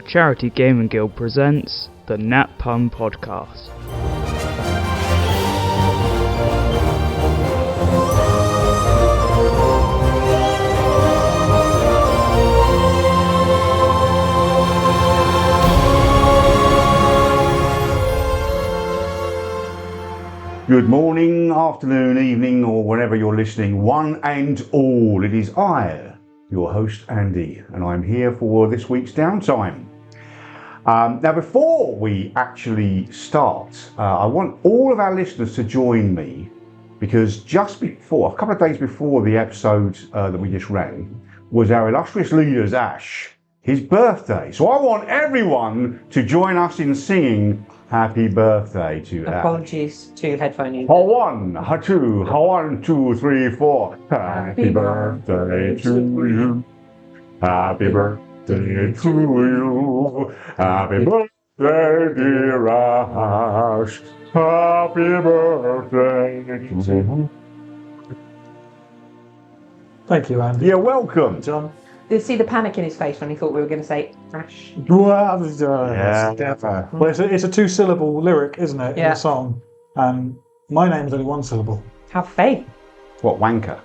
Charity Gaming Guild presents the Nat Pun Podcast. Good morning, afternoon, evening, or whenever you're listening, one and all. It is I, your host Andy, and I'm here for this week's Downtime. Now, before we actually start, I want all of our listeners to join me, because just before, a couple of days before the episode that we just ran, was our illustrious leader's Ash, his birthday. So I want everyone to join us in singing Happy Birthday to Ash. Apologies to headphone users. One, two, three, four. Happy birthday to you. Happy birthday to you. Happy birthday, dear Ash. Happy birthday to you. Thank you, Andy. You're welcome. John. Did you see the panic in his face when he thought we were going to say Ash? Well, it's a two-syllable lyric, isn't it, in Yeah. the song? And my name's only one syllable. Have faith. What, wanker?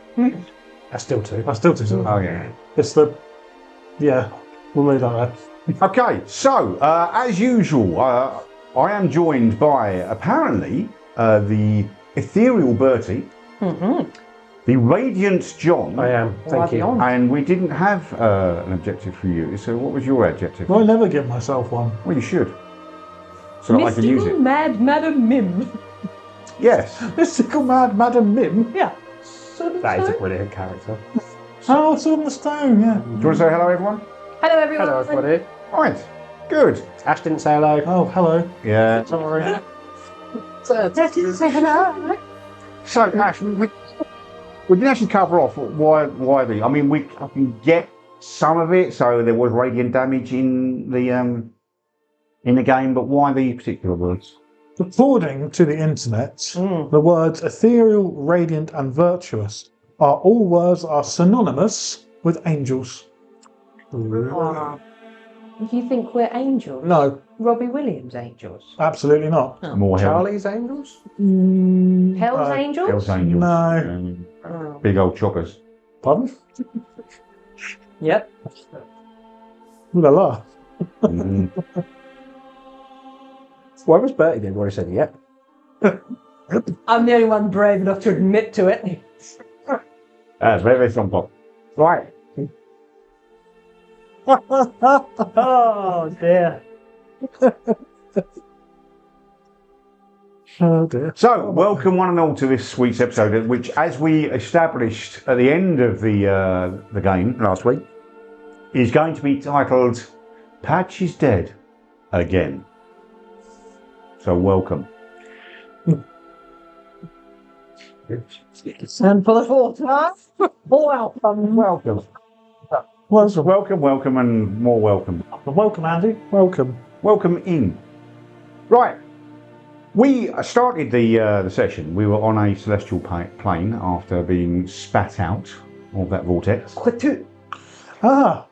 That's still two syllables. Oh, yeah. It's we'll leave that there. Okay, so as usual, I am joined by apparently the ethereal Bertie, the radiant John. I am, thank you. And we didn't have an objective for you. So what was your adjective? Well, I never give myself one. Well, you should, so that I can use Mystical it. Mad Madam Mim. Yes. Mystical Mad Madam Mim. Yeah. That is a brilliant character. Oh, Sword in the Stone, yeah. Do you want to say hello, everyone? Hello, everyone. Hello, everybody. Right. Good. Ash didn't say hello. Oh, hello. Yeah. Sorry. So Ash, we didn't actually cover off why the. I mean, I can get some of it. So there was radiant damage in the game, but why the particular words? According to the internet, the words ethereal, radiant, and virtuous are all words that are synonymous with angels. Do you think we're angels? No, Robbie Williams angels? absolutely not. More hell. Charlie's Angels? Hell's angels? Hell's angels. No. Big old choppers. Pardon? Yep. Ooh la la. Why was Bertie then when he said yep? I'm the only one brave enough to admit to it. That's very, very simple. Right. Oh, dear. Oh dear. So, welcome one and all to this week's episode, which, as we established at the end of the game last week, is going to be titled "Patch is Dead Again." So, welcome. And for the fourth time, welcome. Welcome. Welcome, and more welcome. Welcome, Andy. Welcome. Welcome in. Right. We started the session. We were on a celestial plane after being spat out of that vortex. Ah,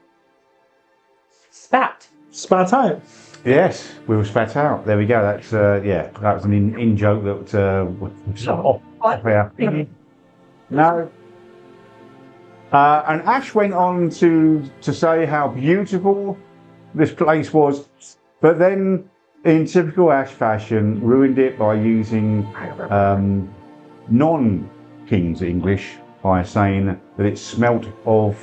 Spat. spat out. Yes, we were spat out. There we go. That's that was an in joke that was off here. No. And Ash went on to say how beautiful this place was, but then, in typical Ash fashion, ruined it by using non-King's English by saying that it smelt of.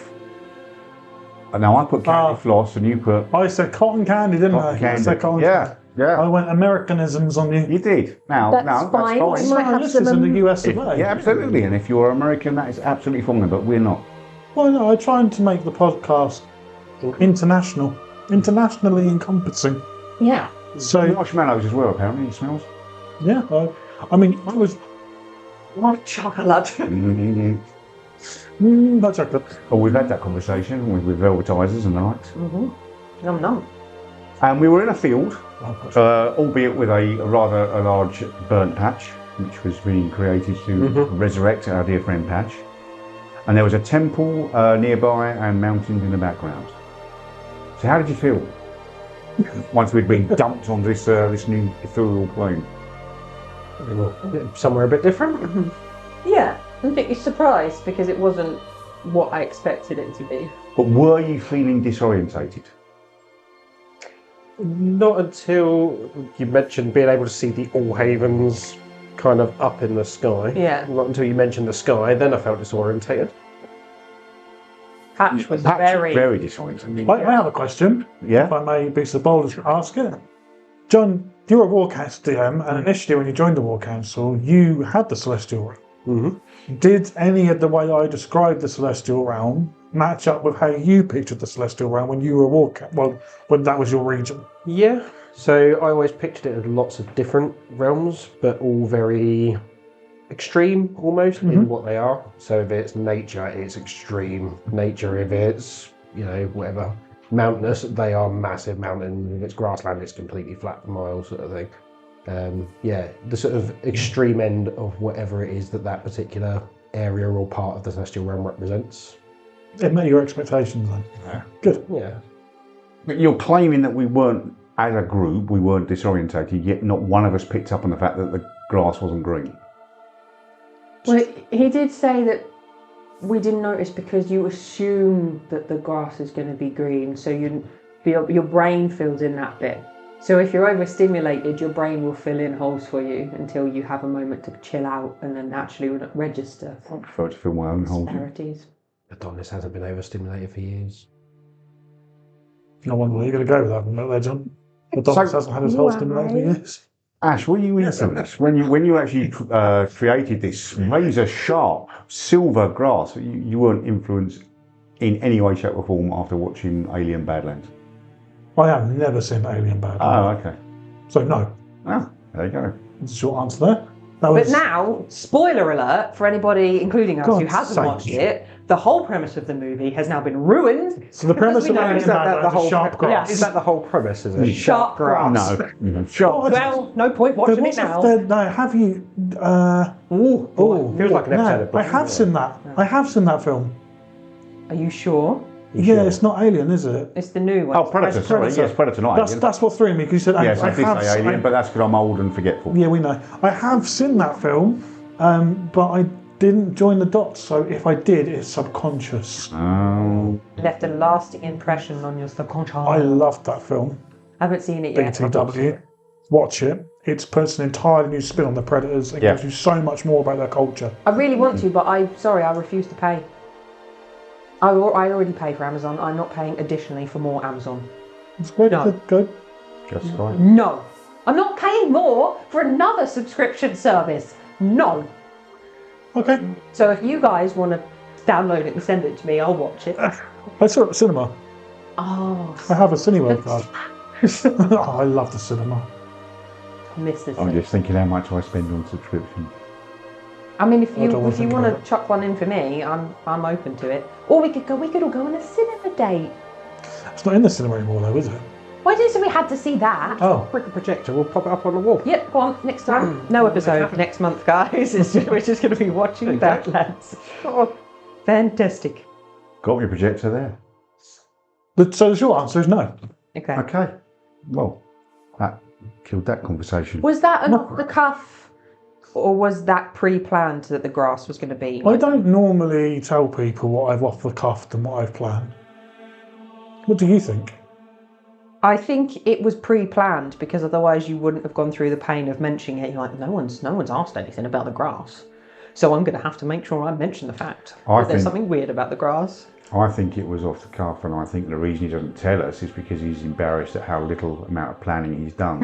Now I put candy floss and you put I said cotton candy, didn't cotton I? candy. I said cotton Yeah. I went Americanisms on you. You did. Now, That's no, fine. that's We fine. might have This is some, in the US of A. Yeah, absolutely. And if you're American, that is absolutely fine. But we're not. Well, no, I'm trying to make the podcast internationally encompassing. Yeah. So, Marshmallows as well. Apparently, it smells. yeah, I mean, I was What chocolate? not chocolate. Oh, we've had that conversation with velvetizers and the likes. Num num. And we were in a field, albeit with a rather large burnt patch, which was being created to resurrect our dear friend Patch. And there was a temple nearby and mountains in the background. So how did you feel? once we'd been dumped on this new ethereal plane. Somewhere a bit different. Yeah, I'm pretty surprised because it wasn't what I expected it to be. But were you feeling disorientated? Not until you mentioned being able to see the All Havens kind of up in the sky. Yeah. Not until you mentioned the sky, then I felt disorientated. Patch was Perhaps very... very disorientated. I have a question, Yeah. if I may be so bold as to ask it. John, you're a War Council DM, and initially when you joined the War Council, you had the Celestial Realm. Mm-hmm. Did any of the way I described the Celestial Realm match up with how you pictured the Celestial Realm when you were a War Council? Well, when that was your region? Yeah. So I always pictured it as lots of different realms, but all very extreme almost in what they are. So if it's nature, it's extreme nature. If it's, whatever, mountainous, they are massive mountains. If it's grassland, it's completely flat for miles, sort of thing. The sort of extreme end of whatever it is that particular area or part of the Celestial Realm represents. It met your expectations then? Yeah. Good. Yeah. But you're claiming that we weren't, as a group, we weren't disorientated, yet not one of us picked up on the fact that the grass wasn't green. Well, he did say that we didn't notice because you assume that the grass is going to be green, so your brain fills in that bit. So if you're overstimulated, your brain will fill in holes for you until you have a moment to chill out and then actually register I prefer to fill my own holes in. disparities. Adonis hasn't been overstimulated for years. No wonder you're going to go with that one there, John. The Donis hasn't had his whole stimulated for years. Ash, were you into this? When you actually created this razor sharp silver grass, you weren't influenced in any way, shape or form after watching Alien Badlands? I have never seen Alien Badlands. Oh, okay. So no. Ah, there you go. That's a short answer there. But now, spoiler alert for anybody, including us, who God's hasn't sake. watched it, the whole premise of the movie has now been ruined. So the premise we of know Alien is that Badlands is sharp grass. Is that the whole premise? Is it Sharp grass. No. Sharp. Well, no point watching it now. No, have you? Feels like an episode of I have seen that. I have seen that film. Are you sure? Yeah, it's not Alien, is it? It's the new one. Oh, Predator, sorry. Yes, Predator, not Alien. That's what threw me because you said Yes, I did have say Alien, but that's because I'm old and forgetful. Yeah, we know. I have seen that film, but I didn't join the dots. So if I did, it's subconscious. Oh. Left a lasting impression on your subconscious. I loved that film. I haven't seen it yet. BTW. Watch it. It puts an entirely new spin on the Predators and gives you so much more about their culture. I really want to, but I refuse to pay. I already pay for Amazon. I'm not paying additionally for more Amazon. It's great. No. Good. Just fine. No. I'm not paying more for another subscription service. No. Okay. So if you guys want to download it and send it to me, I'll watch it. I saw it at the cinema. Oh, I have a cinema card. Oh, I love the cinema. I miss this. I'm just thinking how much I spend on subscription. I mean, if I don't you wanna think want about to chuck one in for me, I'm open to it. Or we could all go on a cinema date. It's not in the cinema anymore, though, is it? Why didn't we had to see that? Oh, Bring a projector, we'll pop it up on the wall. Yep, go on, next time. No episode next month, guys. We're just going to be watching Badlands. Oh, fantastic. Got your projector there. so the short answer is no. Okay. Okay. Well, that killed that conversation. Was that an off the cuff, or was that pre-planned that the grass was going to be? I don't normally tell people what I've off the cuff and what I've planned. What do you think? I think it was pre-planned because otherwise you wouldn't have gone through the pain of mentioning it. You're like, no one's asked anything about the grass, so I'm going to have to make sure I mention the fact that there's something weird about the grass. I think it was off the cuff, and I think the reason he doesn't tell us is because he's embarrassed at how little amount of planning he's done,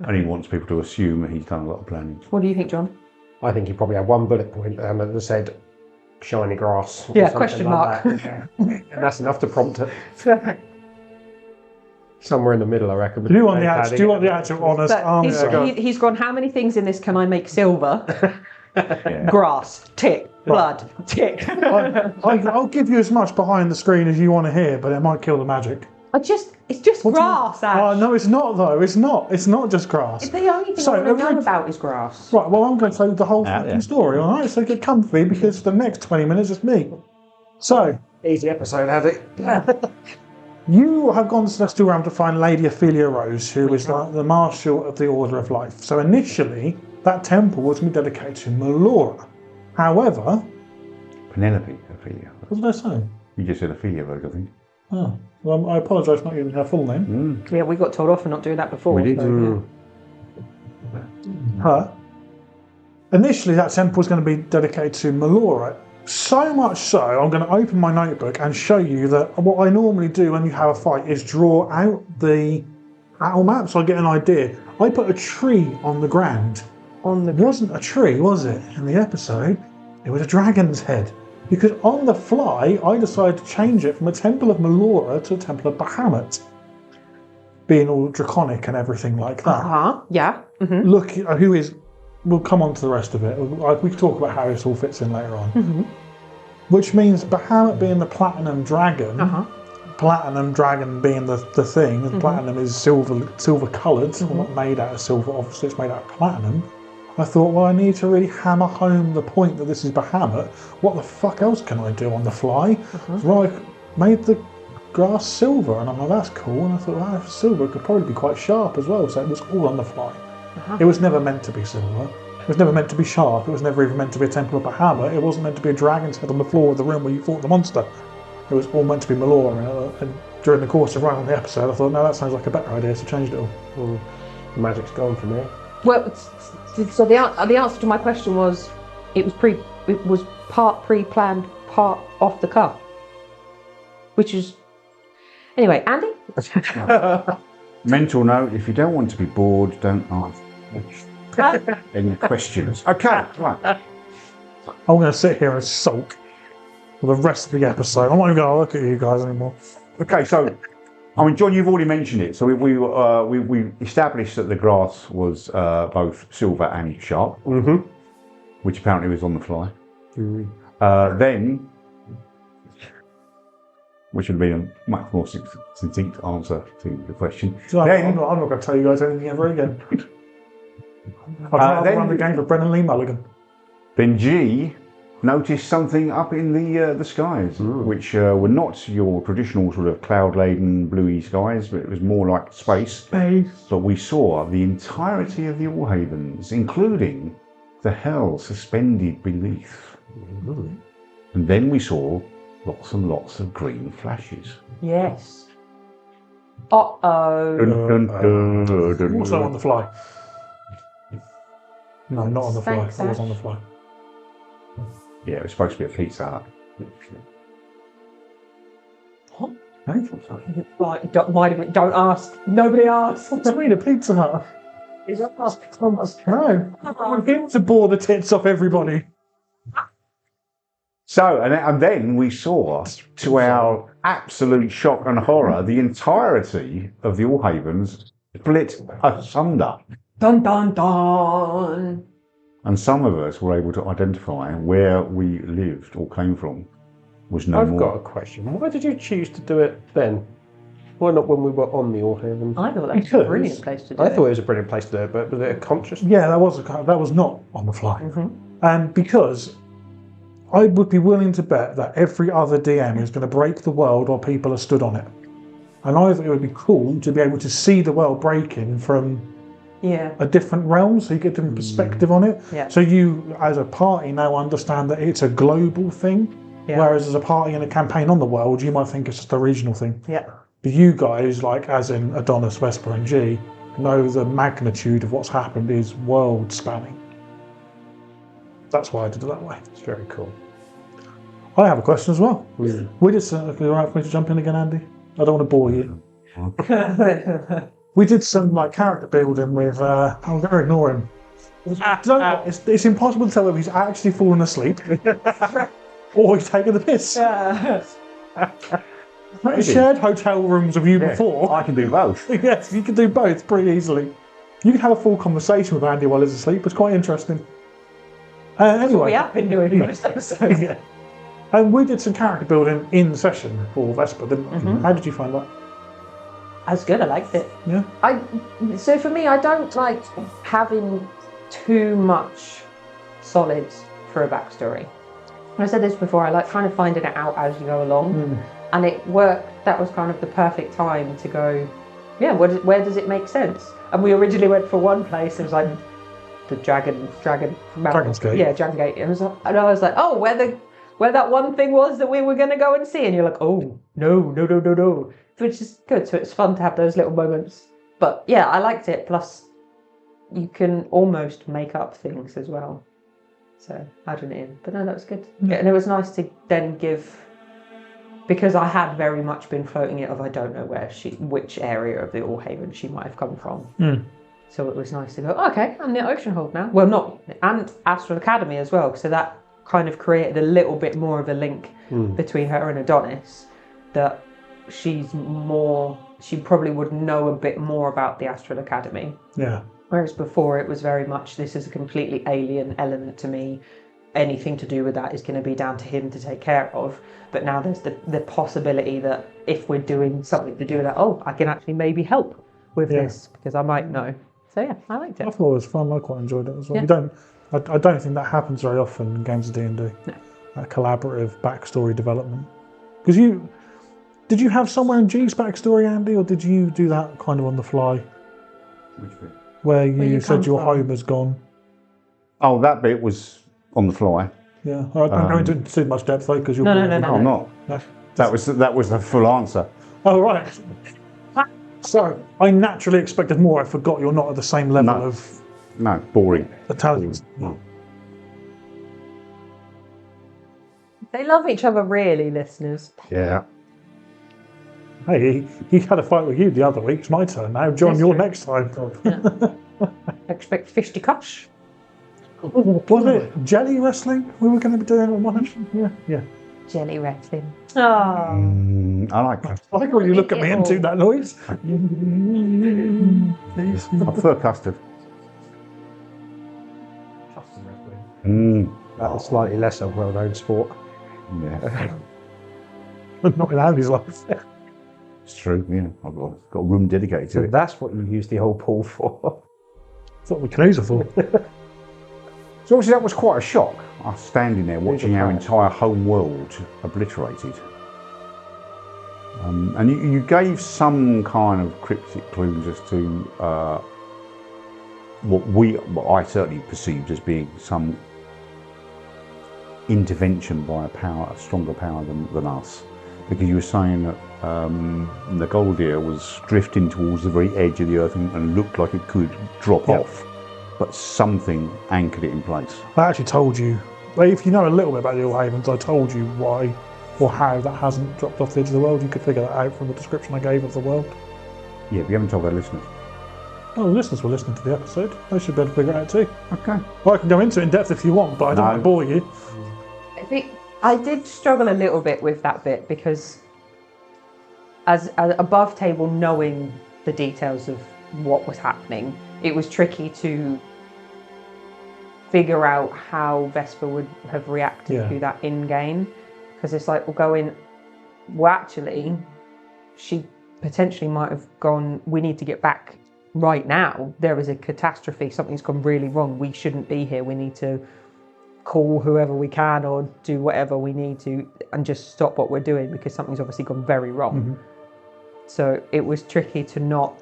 and he wants people to assume that he's done a lot of planning. What do you think, John? I think he probably had one bullet point that said shiny grass. Yeah, or something question mark. that. And that's enough to prompt it. Somewhere in the middle, I reckon. Do you want the actual honest answer? He's gone, how many things in this can I make silver? Grass, tick. Blood, tick. I'll give you as much behind the screen as you want to hear, but it might kill the magic. It's just grass, Ash. Oh, no, it's not, though. It's not just grass. The only thing I know about is grass. Right, well, I'm going to tell you the whole fucking story, all right? So get comfy, because the next 20 minutes is me. So, Easy episode, has it? You have gone to Celestial Realm to find Lady Ophelia Rose, who is like the Marshal of the Order of Life. So initially, that temple was going to be dedicated to Melora. However... Penelope Ophelia. What did I say? You just said Ophelia Rose, I think. Oh, well, I apologise for not using her full name. Yeah, we got told off for not doing that before. We did. So, Her. Initially, that temple was going to be dedicated to Melora. So much so, I'm going to open my notebook and show you that what I normally do when you have a fight is draw out the battle map so I get an idea. I put a tree on the ground. It wasn't a tree, was it, in the episode? It was a dragon's head. Because on the fly, I decided to change it from a Temple of Melora to a Temple of Bahamut. Being all draconic and everything like that. Yeah. Mm-hmm. Look, who is... We'll come on to the rest of it. We can talk about how this all fits in later on. Mm-hmm. Which means Bahamut being the platinum dragon, platinum dragon being the thing, and platinum is silver coloured, not made out of silver, obviously it's made out of platinum. I thought, well, I need to really hammer home the point that this is Bahamut. What the fuck else can I do on the fly? So I made the grass silver, and I'm like, that's cool. And I thought, well, silver could probably be quite sharp as well, so it was all on the fly. It was never meant to be silver. It was never meant to be sharp. It was never even meant to be a Temple of Bahamut. It wasn't meant to be a dragon's head on the floor of the room where you fought the monster. It was all meant to be Melora. And during the course of writing the episode, I thought, no, that sounds like a better idea, so changed it all. The magic's gone for me. Well, so the answer to my question was, it was part pre-planned, part off the cuff. Which is... Anyway, Andy? Mental note, if you don't want to be bored, don't ask any questions. Okay, right. I'm going to sit here and sulk for the rest of the episode. I'm not even going to look at you guys anymore. Okay, so, I mean, John, you've already mentioned it. So we established that the grass was both silver and sharp, which apparently was on the fly. Then, which would have been a much more succinct answer to the question. So I'm not going to tell you guys anything ever again. I'd rather run the game for Brennan Lee Mulligan. Then G noticed something up in the skies, which were not your traditional sort of cloud-laden bluey skies, but it was more like space. But we saw the entirety of the All Havens, including the hell suspended beneath. And then we saw lots and lots of green flashes. Yes. Uh-oh. Also on the fly. No, not on the fly. Thanks, I was Ash. on the fly. Yeah, it was supposed to be a Pizza Hut. What? Hey? Like, don't ask. Nobody asks. What do you mean, a Pizza Hut? Is that past Thomas? No. I'm here to bore the tits off everybody. So, and then we saw, to our absolute shock and horror, the entirety of the All Havens split asunder. Dun dun dun. And some of us were able to identify where we lived or came from was no I've more. got a question. Why did you choose to do it then? Why not when we were on the All Havens? I thought that was a brilliant place to do I it. thought it was a brilliant place to do it, but was it a conscious? Yeah, that was not on the fly. And because I would be willing to bet that every other DM is going to break the world while people are stood on it. And I think it would be cool to be able to see the world breaking from a different realm, so you get a different perspective on it. Yeah. So you, as a party, now understand that it's a global thing, whereas as a party in a campaign on the world, you might think it's just a regional thing. Yeah. But you guys, like as in Adonis, Vesper and G, know the magnitude of what's happened is world spanning. That's why I did it that way. It's very cool. I have a question as well. We did some, okay, all right for me to jump in again, Andy? I don't want to bore you. We did some like character building with, I'm going to ignore him. It's impossible to tell whether he's actually fallen asleep or he's taking the piss. We shared hotel rooms with you before. I can do both. Yes, you can do both pretty easily. You can have a full conversation with Andy while he's asleep. It's quite interesting. Anyway, We have been doing most episodes. yeah. And we did some character building in session for Vesper, didn't we? How did you find that? That's good. I liked it. Yeah. So for me, I don't like having too much solids for a backstory. I said this before. I like kind of finding it out as you go along. and it worked. That was kind of the perfect time to go, yeah, where does it make sense? And we originally went for one place. It was like the Dragon's Gate. Yeah, Dragon Gate. And I was like, oh, where that one thing was that we were going to go and see. And you're like, oh, no. Which is good. So it's fun to have those little moments. But yeah, I liked it. Plus, you can almost make up things as well. So adding it in. But no, that was good. Yeah. And it was nice to then give, because I had very much been floating it of I don't know which area of the Allhaven she might have come from. So it was nice to go, okay, I'm near Oceanhold now. Well, not, and Astral Academy as well. So that kind of created a little bit more of a link between her and Adonis, that she probably would know a bit more about the Astral Academy. Yeah. Whereas before it was very much, this is a completely alien element to me. Anything to do with that is going to be down to him to take care of. But now there's the possibility that if we're doing something to do with that, I can actually maybe help with this because I might know. So yeah, I liked it. I thought it was fun. I quite enjoyed it as well. Yeah. I don't think that happens very often in games of D&D. No. That collaborative backstory development. Because did you have somewhere in G's backstory, Andy, or did you do that kind of on the fly? Which bit? Where you said your from? home has gone. Oh, that bit was on the fly. Yeah, I don't go into too much depth though, because you're. No. No, I'm not. No. That was the full answer. Oh right. So I naturally expected more. I forgot you're not at the same level of No, boring. intelligence. No. They love each other, really, listeners. Yeah. Hey, he had a fight with you the other week. It's my turn now. John, That's you're true. next time. Expect fisticuffs. Was it jelly wrestling we were going to be doing on one? Yeah. Jelly wrestling. Oh. I like that. I like when you look at me and do that noise. I prefer custard. Mm. That's a slightly less a well-known sport. Yeah. Not in Andy's life. It's true, yeah. I've got a room dedicated to So it. that's what you use the whole pool for. That's what the canoes are for. So obviously that was quite a shock, us standing there watching our planet. entire home world obliterated. And you gave some kind of cryptic clues as to what I certainly perceived as being some intervention by a stronger power than us. Because you were saying that the Goldier was drifting towards the very edge of the earth and looked like it could drop off. But something anchored it in place. I actually told you, if you know a little bit about the Allhavens, I told you why or how that hasn't dropped off the edge of the world. You could figure that out from the description I gave of the world. Yeah, but you haven't told our listeners. Oh, the listeners were listening to the episode. They should be able to figure it out too. Okay. Well, I can go into it in depth if you want, but I don't want to bore you. I think I did struggle a little bit with that bit because as above table knowing the details of what was happening, it was tricky to figure out how Vesper would have reacted to that in-game. Because it's like, actually, she potentially might have gone, we need to get back right now. There is a catastrophe, something's gone really wrong, we shouldn't be here, we need to call whoever we can or do whatever we need to and just stop what we're doing because something's obviously gone very wrong. So it was tricky to not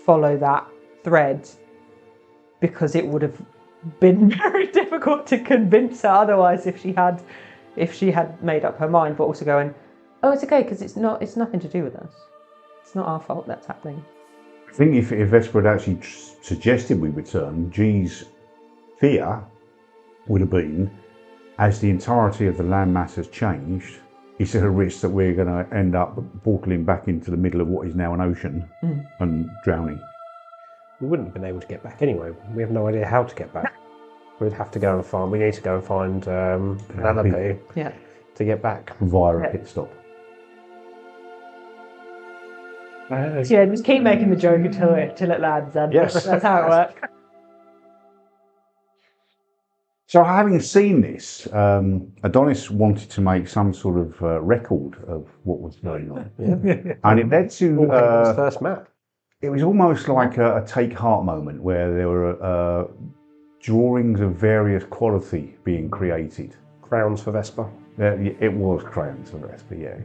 follow that thread because it would have been very difficult to convince her otherwise if she had made up her mind, but also going, oh, it's okay because it's nothing to do with us. It's not our fault that's happening. I think if Vesper had actually suggested we return, G's fear would have been, as the entirety of the landmass has changed, it's a risk that we're going to end up portaling back into the middle of what is now an ocean and drowning. We wouldn't have been able to get back anyway. We have no idea how to get back. We'd have to go and find. We need to go and find Penelope to get back Via a pit stop. Yeah, just keep making the joke until it lands, and Yes. that's how it works. So having seen this, Adonis wanted to make some sort of record of what was going on. And it led to... his first map. It was almost like a take heart moment where there were drawings of various quality being created. Crowns for Vesper. It was crayons for Vesper, yeah.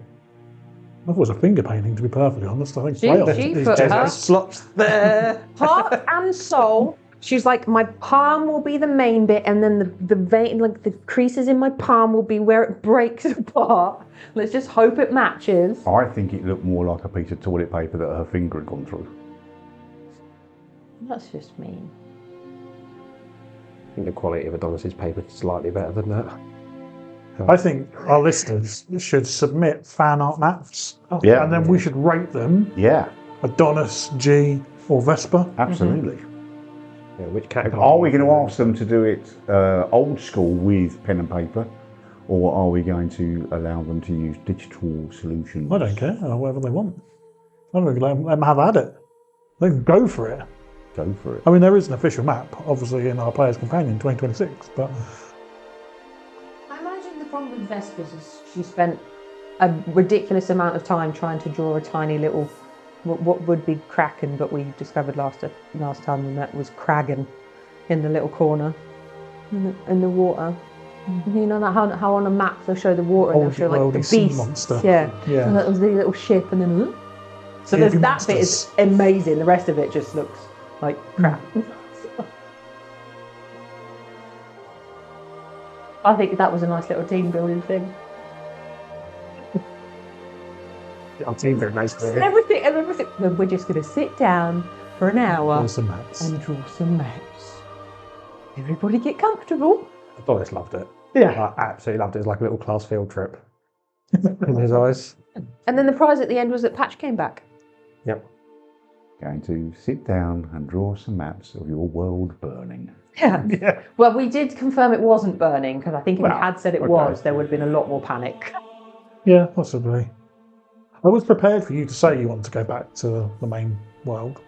I thought it was a finger painting, to be perfectly honest. I think She it's put just her- slots there. Heart and soul. She's like, my palm will be the main bit, and then the vein, like the creases in my palm, will be where it breaks apart. Let's just hope it matches. I think it looked more like a piece of toilet paper that her finger had gone through. That's just mean. I think the quality of Adonis's paper is slightly better than that. I think our listeners should submit fan art maps, Yeah. and then we should rate them: Yeah, Adonis, G, or Vespa. absolutely. Yeah, which category? Are we going to ask them to do it old school with pen and paper, or are we going to allow them to use digital solutions? I don't care, whatever they want. I'm going to let them have at it. They can go for it. Go for it. I mean, there is an official map, obviously, in our Player's Companion 2026, but I imagine the problem with Vespers is she spent a ridiculous amount of time trying to draw a tiny little, what would be Kraken, but we discovered last time we met was Kragan in the little corner in the water. You know that how on a map they'll show the water and they'll show like the sea beast. monster. Yeah. Yeah. And that was the little ship and then. So Yeah, there's that bit is amazing. The rest of it just looks like crap. I think that was a nice little team building thing. Our team very nice there. Everything. Then we're just going to sit down for an hour there's some maps. and draw some maps. Everybody get comfortable. Adonis loved it. Yeah. I absolutely loved it. It was like a little class field trip in his eyes. And then the prize at the end was that Patch came back. Yep. Going to sit down and draw some maps of your world burning. Yeah. Yeah. Well, we did confirm it wasn't burning because I think if Well, we had said it okay. was, there would have been a lot more panic. Yeah, possibly. I was prepared for you to say you want to go back to the main world.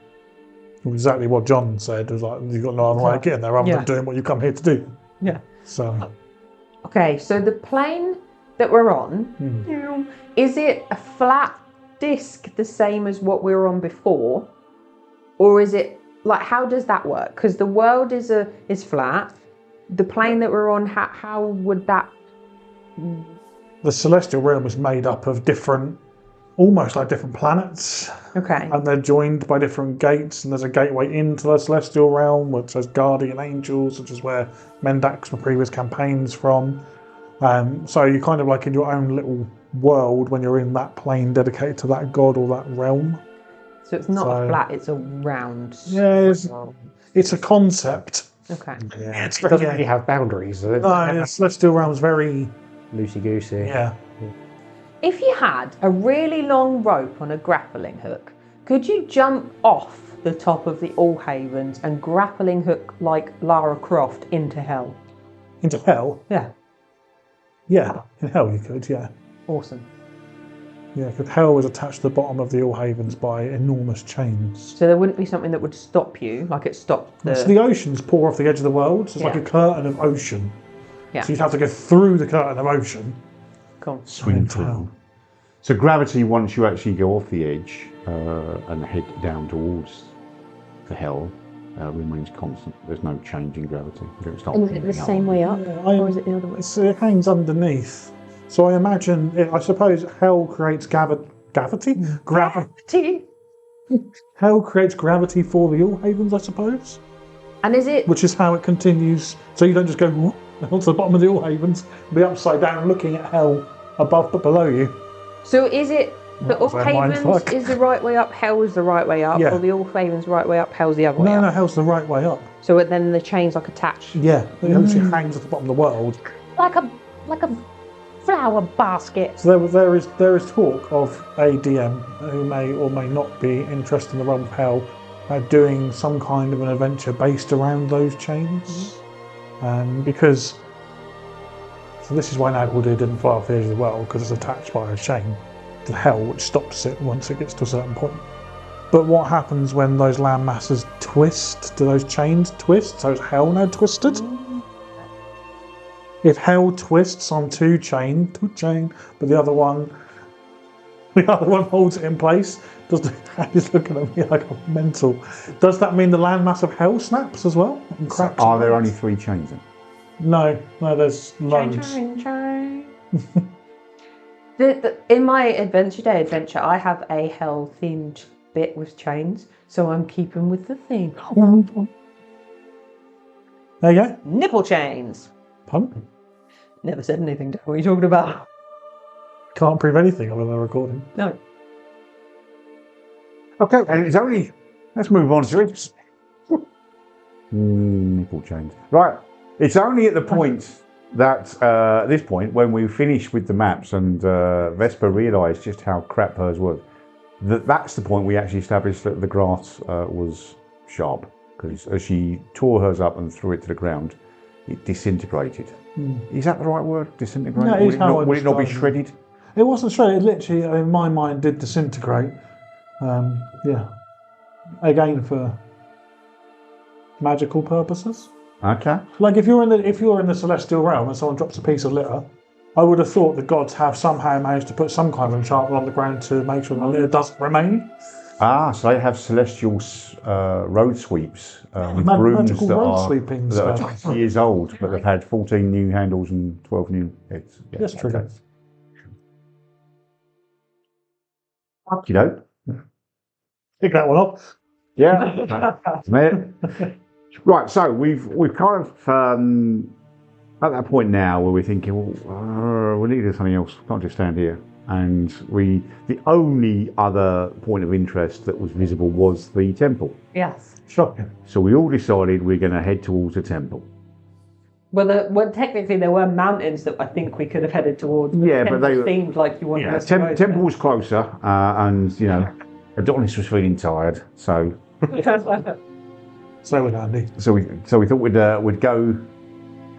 Exactly what John said. It was like, you've got no other way of getting there other than doing what you come here to do. Yeah. So, Okay, so the plane that we're on, is it a flat disc the same as what we were on before? Or is it, like, how does that work? Because the world is flat. The plane that we're on, how would that... the celestial realm is made up of different, almost like different planets. Okay. And they're joined by different gates, and there's a gateway into the celestial realm, which has guardian angels, which is where Mendak's from previous campaigns from. So you're kind of like in your own little world when you're in that plane dedicated to that god or that realm. So it's not a flat, it's a round... Yeah, it's a concept. Okay. Yeah. It's It very, doesn't really have boundaries, does it? no, the celestial realm's very, Loosey-goosey. yeah. If you had a really long rope on a grappling hook, could you jump off the top of the All Havens and grappling hook like Lara Croft into hell? Into hell? Yeah. Yeah, in hell you could, yeah. Awesome. Yeah, because hell was attached to the bottom of the All Havens by enormous chains. So there wouldn't be something that would stop you, like it stopped the... So the oceans pour off the edge of the world, so it's like Yeah. a curtain of ocean. Yeah. So you'd have to go through the curtain of ocean. Cool. Swing Into through. hell. So gravity, once you actually go off the edge and head down towards the hell, remains constant. There's no change in gravity. You don't start And is it the moving up. same way up? Yeah, Or is it the other way? it hangs underneath. So I imagine, I suppose hell creates gravity? Gravity. Hell creates gravity for the All Havens, I suppose. And is it... Which is how it continues. So you don't just go whoop, onto the bottom of the All Havens, be upside down looking at hell above but below you. So is it... The That was All a Havens mindfuck. is the right way up, hell is the right way up, Yeah. or the All Havens right way up, hell's the other way No, up? no, hell's the right way up. So then the chain's like attached. Yeah, it literally hangs at the bottom of the world. Like a flower basket. So there is talk of a DM who may or may not be interested in the realm of hell doing some kind of an adventure based around those chains. Because, so this is why Nagwaldir didn't fly off the edge of the world, because it's attached by a chain to hell, which stops it once it gets to a certain point. But what happens when those land masses twist? Do those chains twist? So is hell now twisted? If hell twists on two chain, but the other one holds it in place, he's looking at me like I'm mental. Does that mean the landmass of hell snaps as well? And cracks? Are there only 3 chains then? No, there's loads. Chain. In my Adventure Day adventure, I have a hell-themed bit with chains, so I'm keeping with the theme. There you go. Nipple chains. Pardon? Never said anything. What are you talking about? Can't prove anything on the recording. No. Okay, and it's only. Let's move on to it. Nipple chains. Right. It's only at the point that this point when we finish with the maps and Vespa realised just how crap hers was. That's the point we actually established that the grass was sharp, because as she tore hers up and threw it to the ground, it disintegrated. Is that the right word? Disintegrate? No, it is how I would it not be describe shredded? It wasn't straight. It literally, in my mind, did disintegrate. Yeah. Again, for magical purposes. Okay. Like if you're in the celestial realm and someone drops a piece of litter, I would have thought the gods have somehow managed to put some kind of enchantment on the ground to make sure the litter doesn't remain. Ah, so they have celestial road sweeps with brooms magical that road sweeping are stuff. 20 years old, but they've had 14 new handles and 12 new heads. Yeah, Yes, true. okay. You know? Pick that one up. Yeah. Right, so we've kind of at that point now where we're thinking, well, we need to do something else. Can't just stand here. And the only other point of interest that was visible was the temple. Yes. Shocking. So we all decided we're going to head towards the temple. Well, technically there were mountains that I think we could have headed towards. Yeah, but they seemed like you wanted us to go temple was closer, and Adonis was feeling tired, so So would Andy. so we thought we'd go.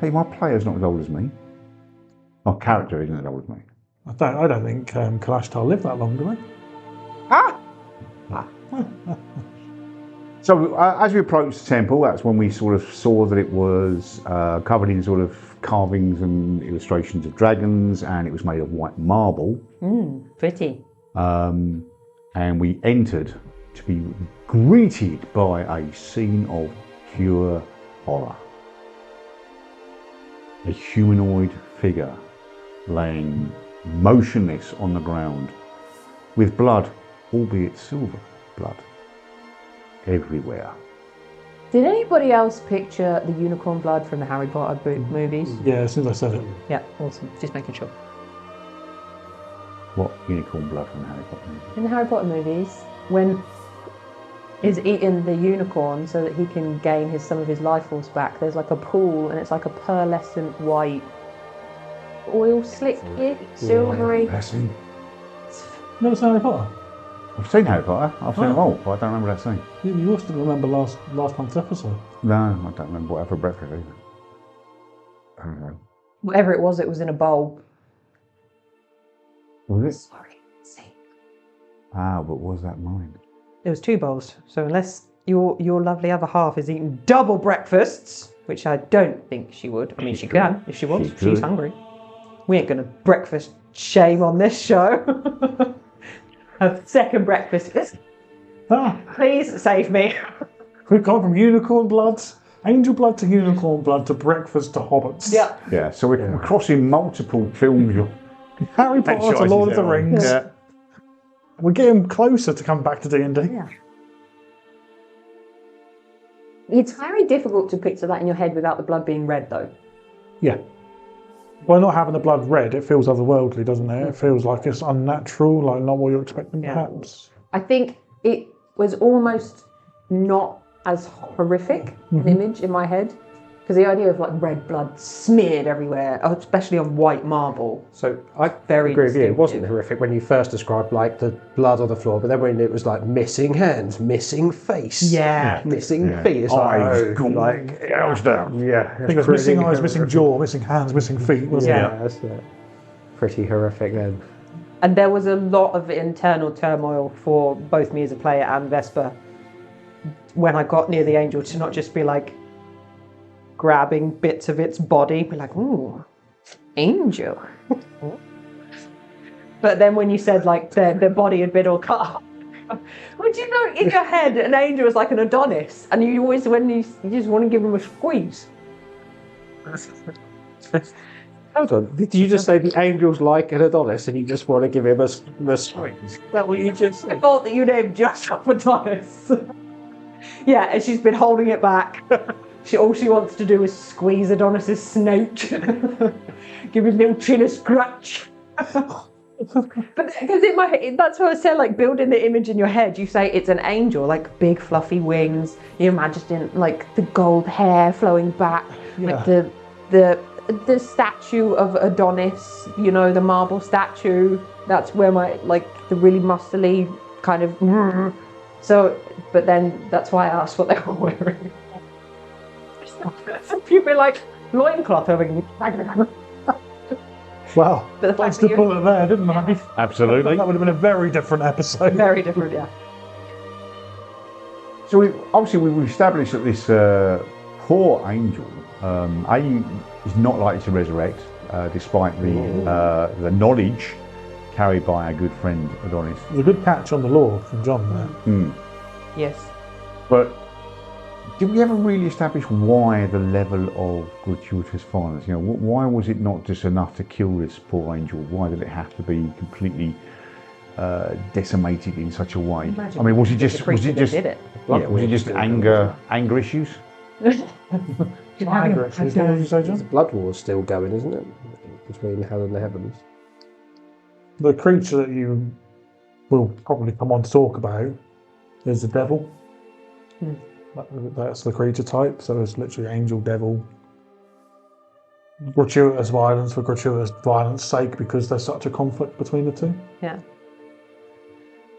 Hey, my player's not as old as me. My character isn't as old as me. I don't think Kalashtar lived that long, do they? So as we approached the temple, that's when we sort of saw that it was covered in sort of carvings and illustrations of dragons, and it was made of white marble. Pretty. And we entered to be greeted by a scene of pure horror. A humanoid figure laying motionless on the ground, with blood, albeit silver blood, everywhere. Did anybody else picture the unicorn blood from the Harry Potter movies? Yeah, as soon as I said it. Yeah, awesome. Just making sure. What unicorn blood from Harry Potter? In the Harry Potter movies, when he's eating the unicorn so that he can gain some of his life force back, there's like a pool and it's like a pearlescent white, oil slicky, silvery. Blessing. Never seen Harry Potter? I've seen Harry Potter. I've seen them all, but I don't remember that scene. You must have remember last month's episode. No, I don't remember what I had for breakfast either. I don't know. Whatever it was in a bowl. Was it? Sorry. See. Ah, but was that mine? There was 2 bowls, so unless your lovely other half is eating double breakfasts, which I don't think she would. I mean, she can if she wants. She's hungry. We ain't gonna breakfast shame on this show. A second breakfast. Please save me. We've gone from unicorn blood, angel blood to unicorn blood to breakfast to hobbits. Yeah. Yeah, so we're crossing multiple films. Harry Potter to Lord of the Rings. Yeah. We're getting closer to come back to D&D. Yeah. It's very difficult to picture that in your head without the blood being red, though. Yeah. Well, not having the blood red, it feels otherworldly, doesn't it? It feels like it's unnatural, like not what you're expecting, perhaps. I think it was almost not as horrific an image in my head, because the idea of like red blood smeared everywhere, especially on white marble. So I agree with you. It wasn't horrific when you first described like the blood on the floor, but then when it was like missing hands, missing face, missing feet, it's Eyes, like elves down. yeah, I think it was missing eyes, missing jaw, missing hands, missing feet, wasn't yeah, that's pretty horrific then. And there was a lot of internal turmoil for both me as a player and Vespa when I got near the angel, to not just be like grabbing bits of its body, be like, ooh, angel. But then when you said like the body had been all cut off, would you know in your head an angel is like an Adonis, and you always, when you just want to give him a squeeze. Hold on, did you just say the angel's like an Adonis and you just want to give him a squeeze? Is that what you just I said? thought that you named just off Adonis. Yeah, and she's been holding it back. All she wants to do is squeeze Adonis's snout. Give him a little chin a scratch. But because in my head, that's what I said, like building the image in your head, you say it's an angel, like big fluffy wings. You imagine like the gold hair flowing back, like the statue of Adonis, you know, the marble statue. That's where my the really muscly kind of. So, but then that's why I asked what they were wearing. Some people like loincloth over. Well, But the fact thanks that to put it there, didn't I? Absolutely. That would have been a very different episode. Very different, yeah. So we've established that this poor angel, is not likely to resurrect, despite the knowledge carried by our good friend Adonis. There's a good catch on the law from John there. Yes. But did we ever really establish why the level of gratuitous violence? You know, why was it not just enough to kill this poor angel? Why did it have to be completely decimated in such a way? I mean, was it just anger issues? Anger issues, what did you say, John? The blood war's still going, isn't it? Between hell and the heavens. The creature that you will probably come on to talk about is the devil. That's the creature type, so it's literally angel, devil. Gratuitous violence for gratuitous violence sake, because there's such a conflict between the two. Yeah.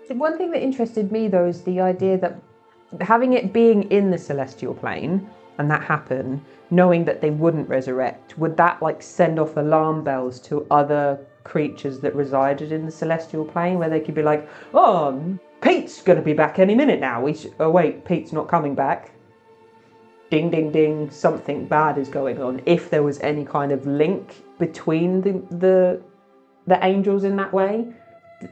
So one thing that interested me though is the idea that having it being in the celestial plane and that happen, knowing that they wouldn't resurrect, would that send off alarm bells to other creatures that resided in the celestial plane, where they could be like, oh, Pete's going to be back any minute now. Oh wait, Pete's not coming back. Ding, ding, ding, something bad is going on. If there was any kind of link between the angels in that way,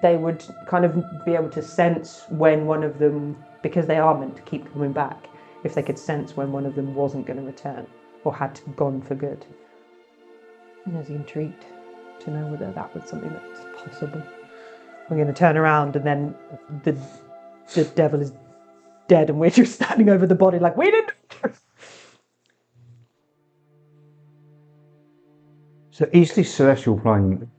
they would kind of be able to sense when one of them, because they are meant to keep coming back, if they could sense when one of them wasn't going to return or had gone for good. And I was intrigued to know whether that was something that's possible. We're going to turn around and then the devil is dead and we're just standing over the body like, we didn't. So is this celestial plane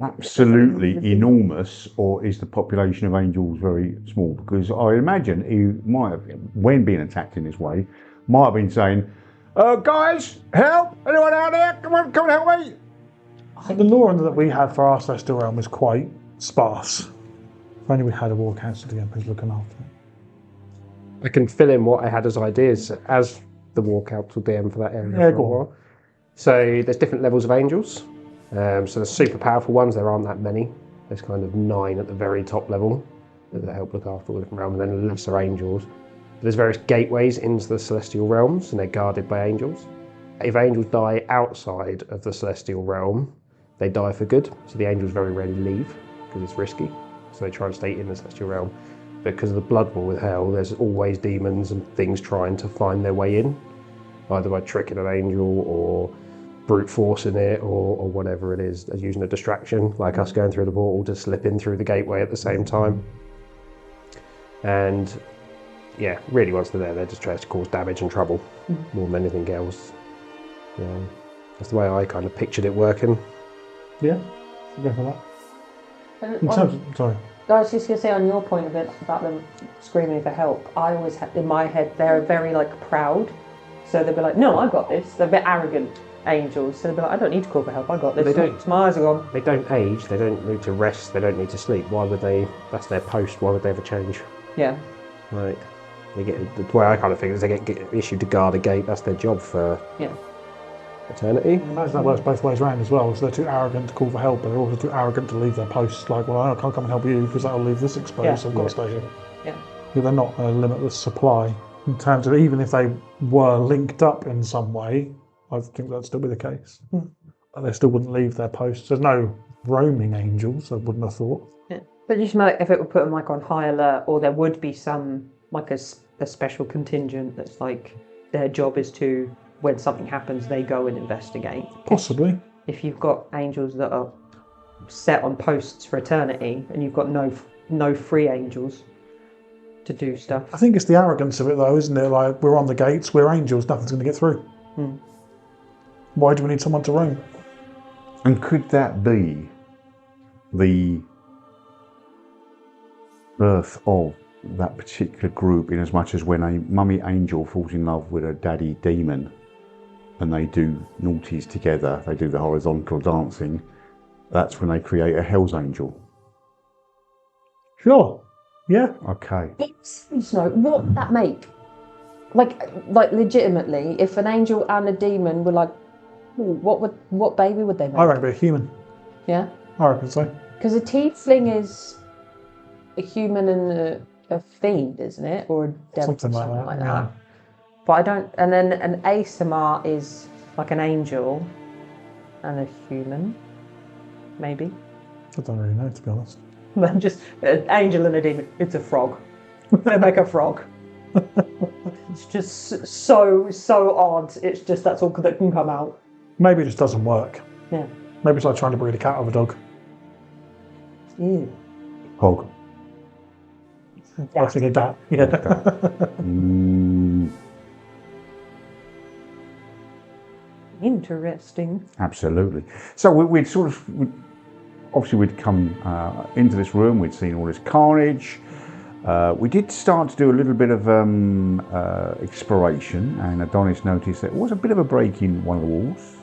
absolutely enormous, or is the population of angels very small? Because I imagine he might have, when being attacked in this way, might have been saying, guys, help! Anyone out there? Come and help me! I think the lore that we had for our celestial realm is quite sparse. If only we had a war council again, who's looking after it. I can fill in what I had as ideas as the war council DM for that area. Yeah, for a while. So there's different levels of angels. So the super powerful ones, there aren't that many. There's kind of 9 at the very top level that help look after all the different realms, and then lesser angels. There's various gateways into the celestial realms, and they're guarded by angels. If angels die outside of the celestial realm, they die for good. So the angels very rarely leave because it's risky. So they try and stay in the celestial realm. Because of the blood war with hell, there's always demons and things trying to find their way in, either by tricking an angel or brute forcing it or whatever it is, using a distraction, like us going through the portal to slip in through the gateway at the same time. And yeah, really once they're there, they're just trying to cause damage and trouble more than anything else. Yeah, that's the way I kind of pictured it working. Yeah, go for that. Sorry. I was just going to say on your point of it about them screaming for help, I always had in my head they're very proud, so they'd be like, no, I got this. They're a bit arrogant angels, so they'd be like, I don't need to call for help, I got this. They don't. My eyes are gone. They don't age, they don't need to rest, they don't need to sleep. Why would they? That's their post, why would they ever change? Yeah. Like, they get, the way I kind of think is they get issued to guard a gate, that's their job for eternity. I imagine that works both ways around as well. So they're too arrogant to call for help, but they're also too arrogant to leave their posts. Like, well, I can't come and help you because that'll leave this exposed, so I've got to stay here. Yeah. They're not a limitless supply. In terms of even if they were linked up in some way, I think that'd still be the case. They still wouldn't leave their posts. There's no roaming angels, I wouldn't have thought. Yeah. But just if it would put them on high alert, or there would be some a special contingent that's their job is to, when something happens, they go and investigate. Possibly. if you've got angels that are set on posts for eternity, and you've got no free angels to do stuff. I think it's the arrogance of it, though, isn't it? Like, we're on the gates, we're angels, nothing's going to get through. Why do we need someone to roam? And could that be the birth of that particular group, in as much as when a mummy angel falls in love with a daddy demon and they do naughties together, they do the horizontal dancing, that's when they create a Hell's Angel? Sure. Yeah. Okay. So what would that make? Like legitimately, if an angel and a demon were like, what baby would they make? I reckon it'd be a human. Yeah? I reckon so. Because a tiefling is a human and a fiend, isn't it? Or a devil, Something like that, yeah. But I don't. And then an Asamar is like an angel and a human, maybe. I don't really know, to be honest. Then just an angel and a demon. It's a frog. They make a frog. It's just so odd. It's just that's all that can come out. Maybe it just doesn't work. Yeah. Maybe it's like trying to breed a cat of a dog. Ew. Hog. I was thinking that. Yeah. Interesting. Absolutely. So we'd sort of, obviously we'd come into this room, we'd seen all this carnage. We did start to do a little bit of exploration, and Adonis noticed there was a bit of a break in one of the walls.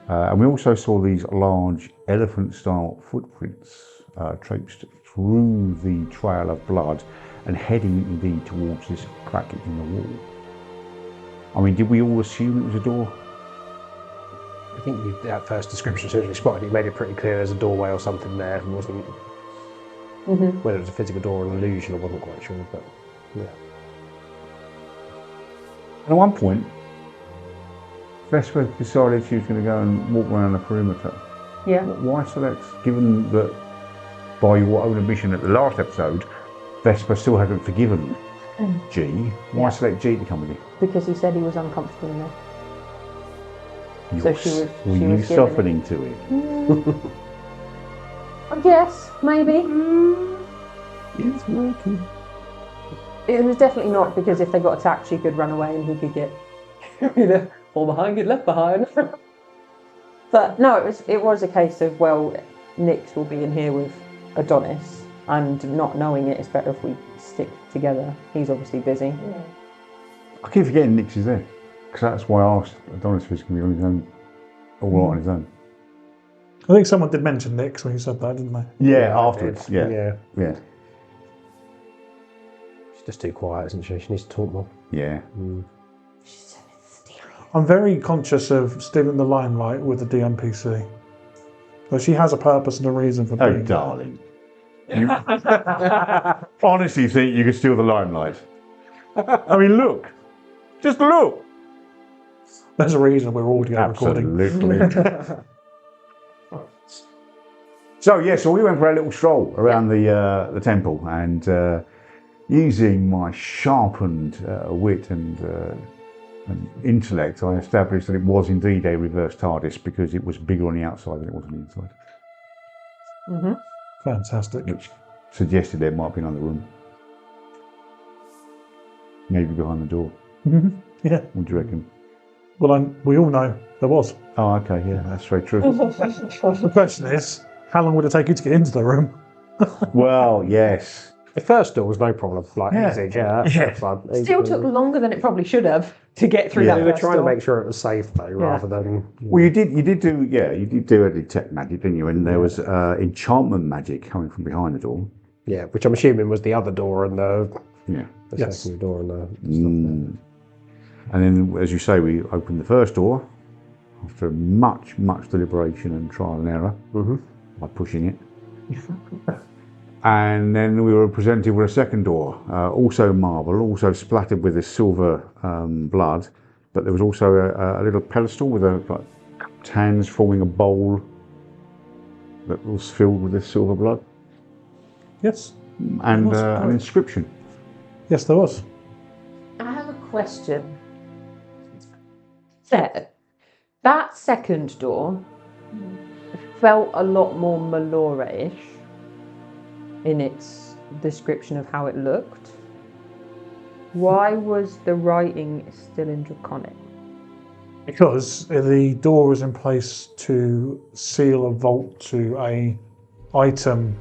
And we also saw these large elephant-style footprints traipsed through the trail of blood and heading indeed towards this crack in the wall. I mean, did we all assume it was a door? I think that first description, as soon as we spotted it, you made it pretty clear there's a doorway or something there. It wasn't whether it was a physical door or an illusion, I wasn't quite sure, but yeah. And at one point, Vesper decided she was going to go and walk around the perimeter. Yeah. Why select, given that by your own admission at the last episode, Vesper still hasn't forgiven G, why select G to come with you? Because he said he was uncomfortable in there. So were you softening to it? I guess, maybe. It's working. It was definitely not because if they got attacked, she could run away and he could get either fall behind, get left behind. But no, it was a case of, well, Nyx will be in here with Adonis, and not knowing it, it's better if we stick together. He's obviously busy. Yeah. I keep forgetting Nyx is there, because that's why I asked Adonis if he's going to be on his own, all right on his own. I think someone did mention Nyx when you said that, didn't they? Yeah, afterwards. Yeah. She's just too quiet, isn't she? She needs to talk more. Yeah. I'm very conscious of stealing the limelight with the DMPC. But she has a purpose and a reason for being Oh, darling. You honestly think you could steal the limelight? I mean, look. Just look. There's a reason we're audio recording. Absolutely. So we went for a little stroll around the temple, and using my sharpened wit and intellect, I established that it was indeed a reverse TARDIS because it was bigger on the outside than it was on the inside. Mm-hmm. Fantastic. Which suggested there might be another room. Maybe behind the door. Mm-hmm. Yeah. What do you reckon? Well, we all know there was. Oh, okay, yeah, that's very true. The question is, how long would it take you to get into the room? Well, yes. The first door was no problem, easy. That's fun. Still took longer than it probably should have to get through that. We were first trying door. to make sure it was safe though, rather than. Well, you did do a detect magic, didn't you? And there was enchantment magic coming from behind the door. Yeah, which I'm assuming was the other door and the Yes. second door and the stuff And then, as you say, we opened the first door after much deliberation and trial and error by pushing it. And then we were presented with a second door, also marble, also splattered with this silver blood, but there was also a little pedestal with hands forming a bowl that was filled with this silver blood. Yes. And an inscription. Yes, there was. I have a question. Seth, That second door felt a lot more Melora-ish in its description of how it looked. Why was the writing still in Draconic? Because the door was in place to seal a vault to a item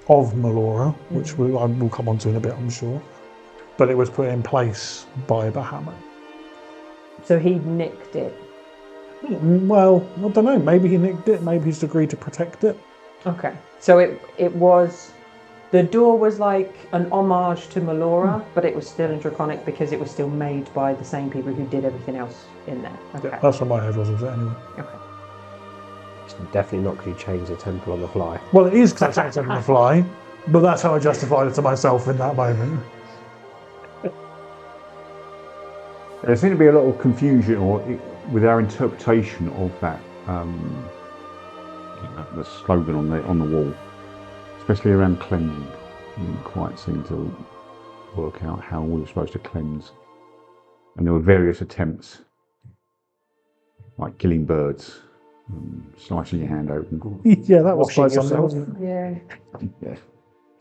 of Melora, which we'll come on to in a bit, I'm sure. But it was put in place by Bahamut. So he nicked it. Well, I don't know. Maybe he nicked it. Maybe he's agreed to protect it. Okay. So it was... The door was like an homage to Melora, but it was still in Draconic because it was still made by the same people who did everything else in there. Okay. Yeah, that's what my head was of it anyway. Okay. It's definitely not because you change the temple on the fly. Well, it is because I on the fly, but that's how I justified it to myself in that moment. There seemed to be a lot of confusion with our interpretation of that the slogan on the wall, especially around cleansing. We didn't quite seem to work out how we were supposed to cleanse, and there were various attempts, like killing birds, slicing your hand open. Yeah, that was Washing quite something, yourself. wasn't it? Yeah. Yeah.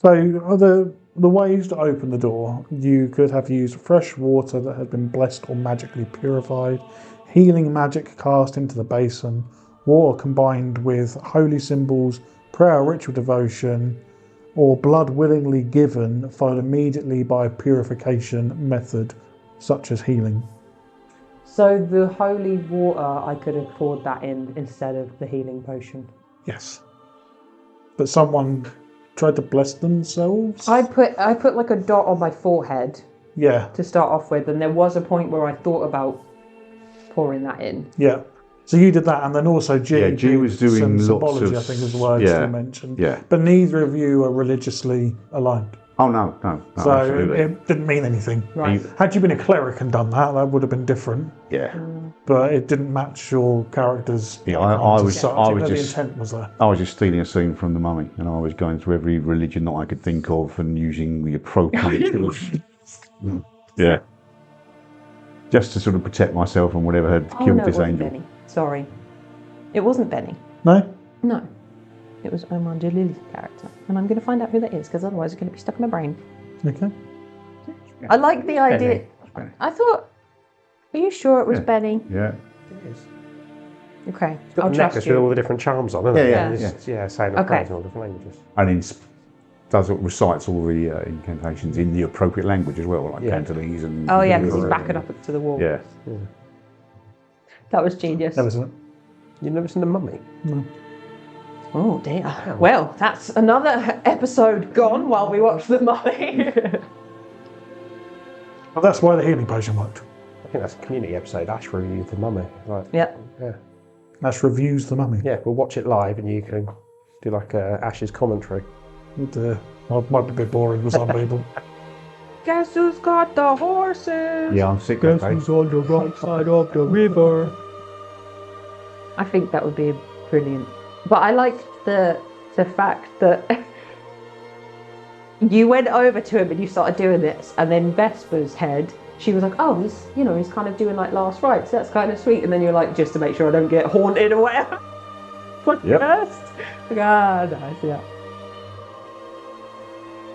So the ways to open the door, you could have used fresh water that had been blessed or magically purified, healing magic cast into the basin, water combined with holy symbols, prayer, ritual devotion, or blood willingly given, followed immediately by a purification method, such as healing. So the holy water, I could have poured that in instead of the healing potion. Yes. But someone tried to bless themselves? I put like a dot on my forehead Yeah, to start off with, and there was a point where I thought about pouring that in. yeah. So you did that, and then also G. Yeah, G was doing some lots symbology, of- I think, was the words yeah, you mentioned. yeah. But neither of you are religiously aligned. Oh no, So absolutely. it didn't mean anything. Right. Had you been a cleric and done that, that would have been different. Yeah. But it didn't match your character's. Yeah, I was such, I even was though just the intent was there. I was just stealing a scene from the Mummy, and I was going through every religion that I could think of and using the appropriate yeah, just to sort of protect myself from whatever had Oh killed no, it this wasn't angel. Benny. Sorry. It wasn't Benny. No? No. It was Omar Jalili's character. And I'm going to find out who that is, because otherwise it's going to be stuck in my brain. Okay. I like the idea. Benny. I thought, are you sure it was Yeah. Benny? Yeah, It is. Okay, Got I'll the trust necklace with all you. the different charms on, isn't Yeah, it? yeah, And yeah. it's- yeah, saying the Okay. prayers in all different languages. and recites all the incantations in the appropriate language as well, like Yeah. Cantonese and. Oh yeah, because he's and- backing up to the wall. Yeah. That was genius. Never seen it. You've never seen The Mummy? Oh dear. Well, that's another episode gone while we watch The Mummy. Well, that's why the healing potion worked. I think that's a community episode. Ash reviewed The Mummy. Like, Yep. yeah. Ash reviews the mummy. Yeah, we'll watch it live and you can do like Ash's commentary. Might be a bit boring for some people. Guess who's got the horses? Yeah, I'm sick of it. on the right side of the river? I think that would be brilliant. But I like the fact that you went over to him and you started doing this, and then Vesper's head, she was like, "Oh, he's kind of doing like last rites. That's kind of sweet." And then you're like, "Just to make sure I don't get haunted or whatever." Like, Yep. yes. Like, nice, yeah.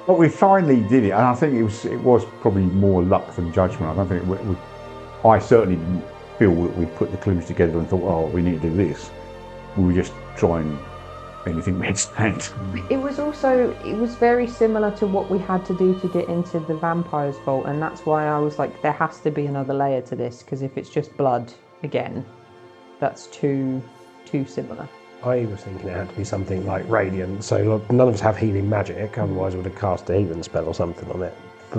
But we finally did it, and I think it was probably more luck than judgment. I don't think I certainly didn't feel that we put the clues together and thought, "Oh, we need to do this." We were just trying anything we had stand. It was very similar to what we had to do to get into the vampire's vault, and that's why I was like, there has to be another layer to this, because if it's just blood again, that's too similar. I was thinking it had to be something like radiant, so look, none of us have healing magic, otherwise we would have cast a healing spell or something on it.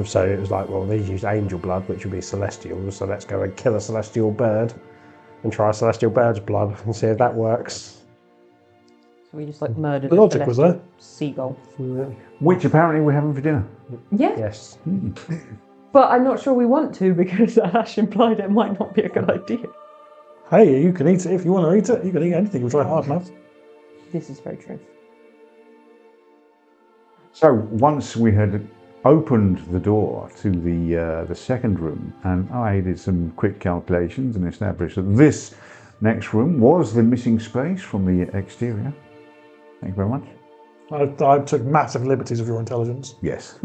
So it was like, well, these used angel blood, which would be celestial, so let's go and kill a celestial bird and try a celestial bird's blood and see if that works. So we just like murdered The a logic was there. celestial seagull. Which apparently we're having for dinner. Yeah, Yes. but I'm not sure we want to, because Ash implied it might not be a good idea. Hey, you can eat it if you want to eat it. You can eat anything. We'll try hard enough. This is very true. So once we had opened the door to the second room, and I did some quick calculations and established that this Next room was the missing space from the exterior. Thank you very much. I took massive liberties of your intelligence. Yes.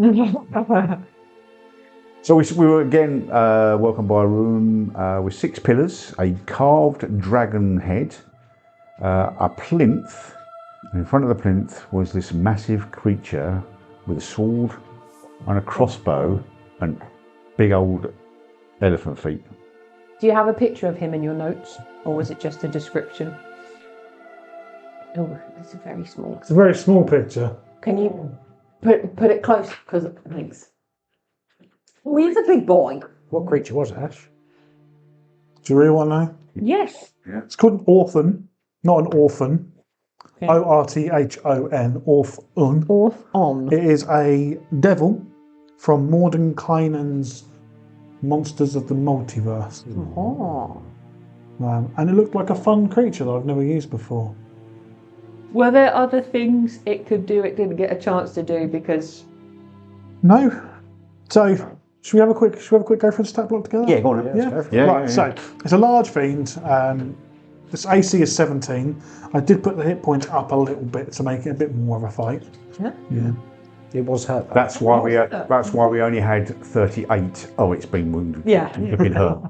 So we were again welcomed by a room with 6 pillars, a carved dragon head, a plinth, and in front of the plinth was this massive creature with a sword and a crossbow and big old elephant feet. Do you have a picture of him in your notes, or was it just a description? Oh, it's a very small. It's a very small picture. Can you put it close? Because thanks. Oh, he's a big boy. What creature was it, Ash? Do you really want to know? Yes. It's called an orphan, not an orphan. Okay. Orthon, orphan. Orphan. It is a devil from Mordenkainen's Monsters of the Multiverse. Oh. And it looked like a fun creature that I've never used before. Were there other things it could do it didn't get a chance to do because... No. So, should we have a quick go through the stat block together? Yeah, go on. Yeah. Right. So it's a large fiend. This AC is 17. I did put the hit points up a little bit to make it a bit more of a fight. Yeah. It was hurt. That's why we only had 38. Oh, it's been wounded. Yeah. It's been hurt.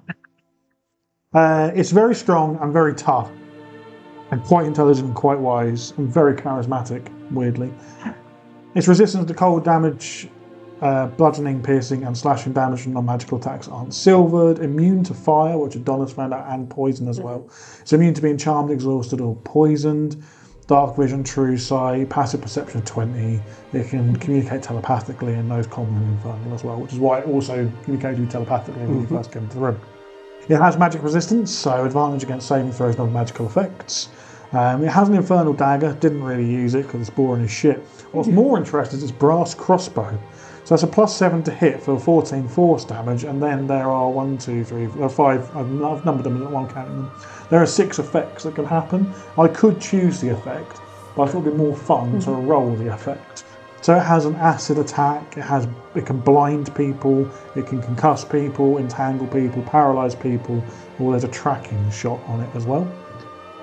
It's very strong and very tough, and quite intelligent, quite wise, and very charismatic. Weirdly, its resistance to cold damage, bludgeoning, piercing, and slashing damage from non-magical attacks aren't silvered. Immune to fire, which Adonis found out, and poison as well. It's immune to being charmed, exhausted, or poisoned. Dark vision, true sight, passive perception 20. It can communicate telepathically and knows common and infernal as well, which is why it also communicated with you telepathically when you first came into the room. It has magic resistance, so advantage against saving throws, non-magical effects. It has an infernal dagger, didn't really use it because it's boring as shit. What's more interesting is its brass crossbow. So that's a +7 to hit for 14 force damage, and then there are 5, I've numbered them, I'm not counting them. There are 6 effects that can happen. I could choose the effect, but I thought it'd be more fun to roll the effect. So it has an acid attack, it can blind people, it can concuss people, entangle people, paralyze people, or there's a tracking shot on it as well.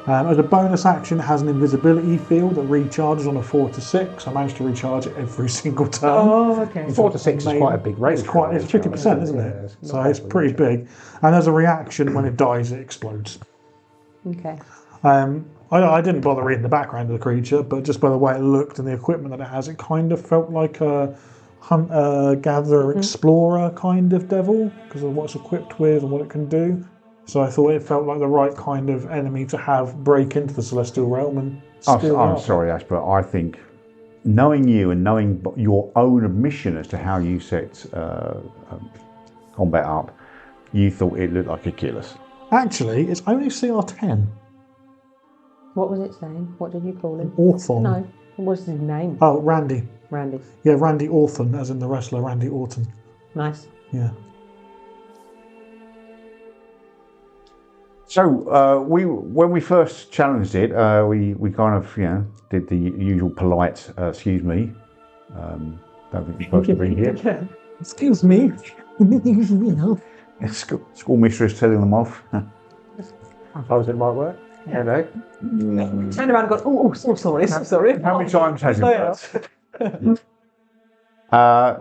As a bonus action, it has an invisibility field that recharges on a 4 to 6. I managed to recharge it every single turn. Oh, okay. 4 to 6 is quite a big range. It's 50%, isn't it? So it's pretty big. And as a reaction, when it dies, it explodes. Okay. I didn't bother reading the background of the creature, but just by the way it looked and the equipment that it has, it kind of felt like a hunter, gatherer, explorer kind of devil because of what it's equipped with and what it can do. So I thought it felt like the right kind of enemy to have break into the celestial realm and steal I'm out. sorry, Ash, but I think knowing you and knowing your own admission as to how you set combat up, you thought it looked like Achilles. Actually, it's only CR10. What was it saying? What did you call him? Orthon. No. What was his name? Oh, Randy. Randy. Yeah, Randy Orthon, as in the wrestler Randy Orton. Nice. Yeah. So when we first challenged it, we kind of did the usual polite excuse me. Don't think you're supposed to be here. Excuse me. School mistress telling them off. Sometimes it might work. Yeah, no. Turned around and got, so sorry. How many times has it worked?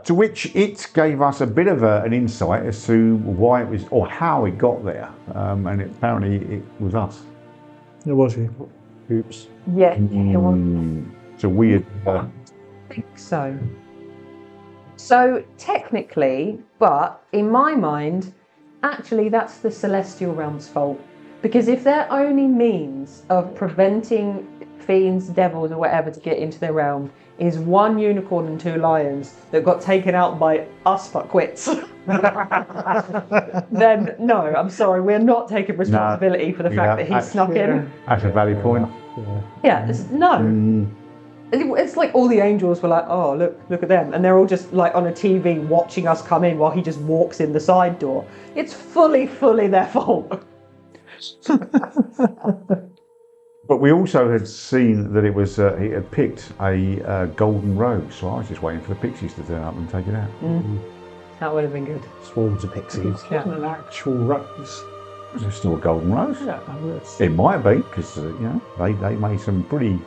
To which it gave us a bit of an insight as to why it was or how it got there, and apparently it was us. It was you. Oops. Yeah, it was. It's a weird. I think so. So technically, but in my mind, actually that's the Celestial Realm's fault. Because if their only means of preventing fiends, devils or whatever to get into their realm is 1 unicorn and 2 lions that got taken out by us fuckwits, then no, I'm sorry, we're not taking responsibility for the fact that he snuck in. That's a valid point. Yeah, It's like all the angels were like, oh, look at them. And they're all just like on a TV watching us come in while he just walks in the side door. It's fully their fault. But we also had seen that it was he had picked a golden rose, so I was just waiting for the pixies to turn up and take it out. That would have been good. Swarms of pixies. It wasn't an actual rose. Was there still a golden rose? Yeah, it's, It might be, because, they made some pretty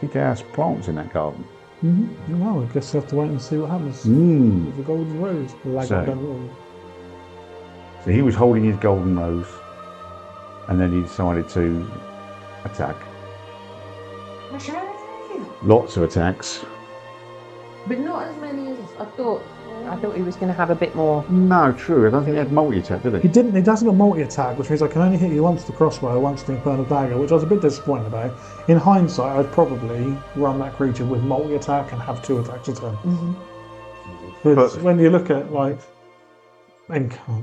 kick-ass plants in that garden. well, I guess we'll have to wait and see what happens Mm. with the golden rose. So he was holding his golden rose, and then he decided to attack. Lots of attacks. But not as many as I thought. I thought he was going to have a bit more. No, true. I don't think he had multi-attack, did he? He didn't. He doesn't have multi-attack, which means I can only hit you once with the crossbow, once with the infernal dagger, which I was a bit disappointed about. In hindsight, I'd probably run that creature with multi-attack and have 2 attacks a turn. Because when you look at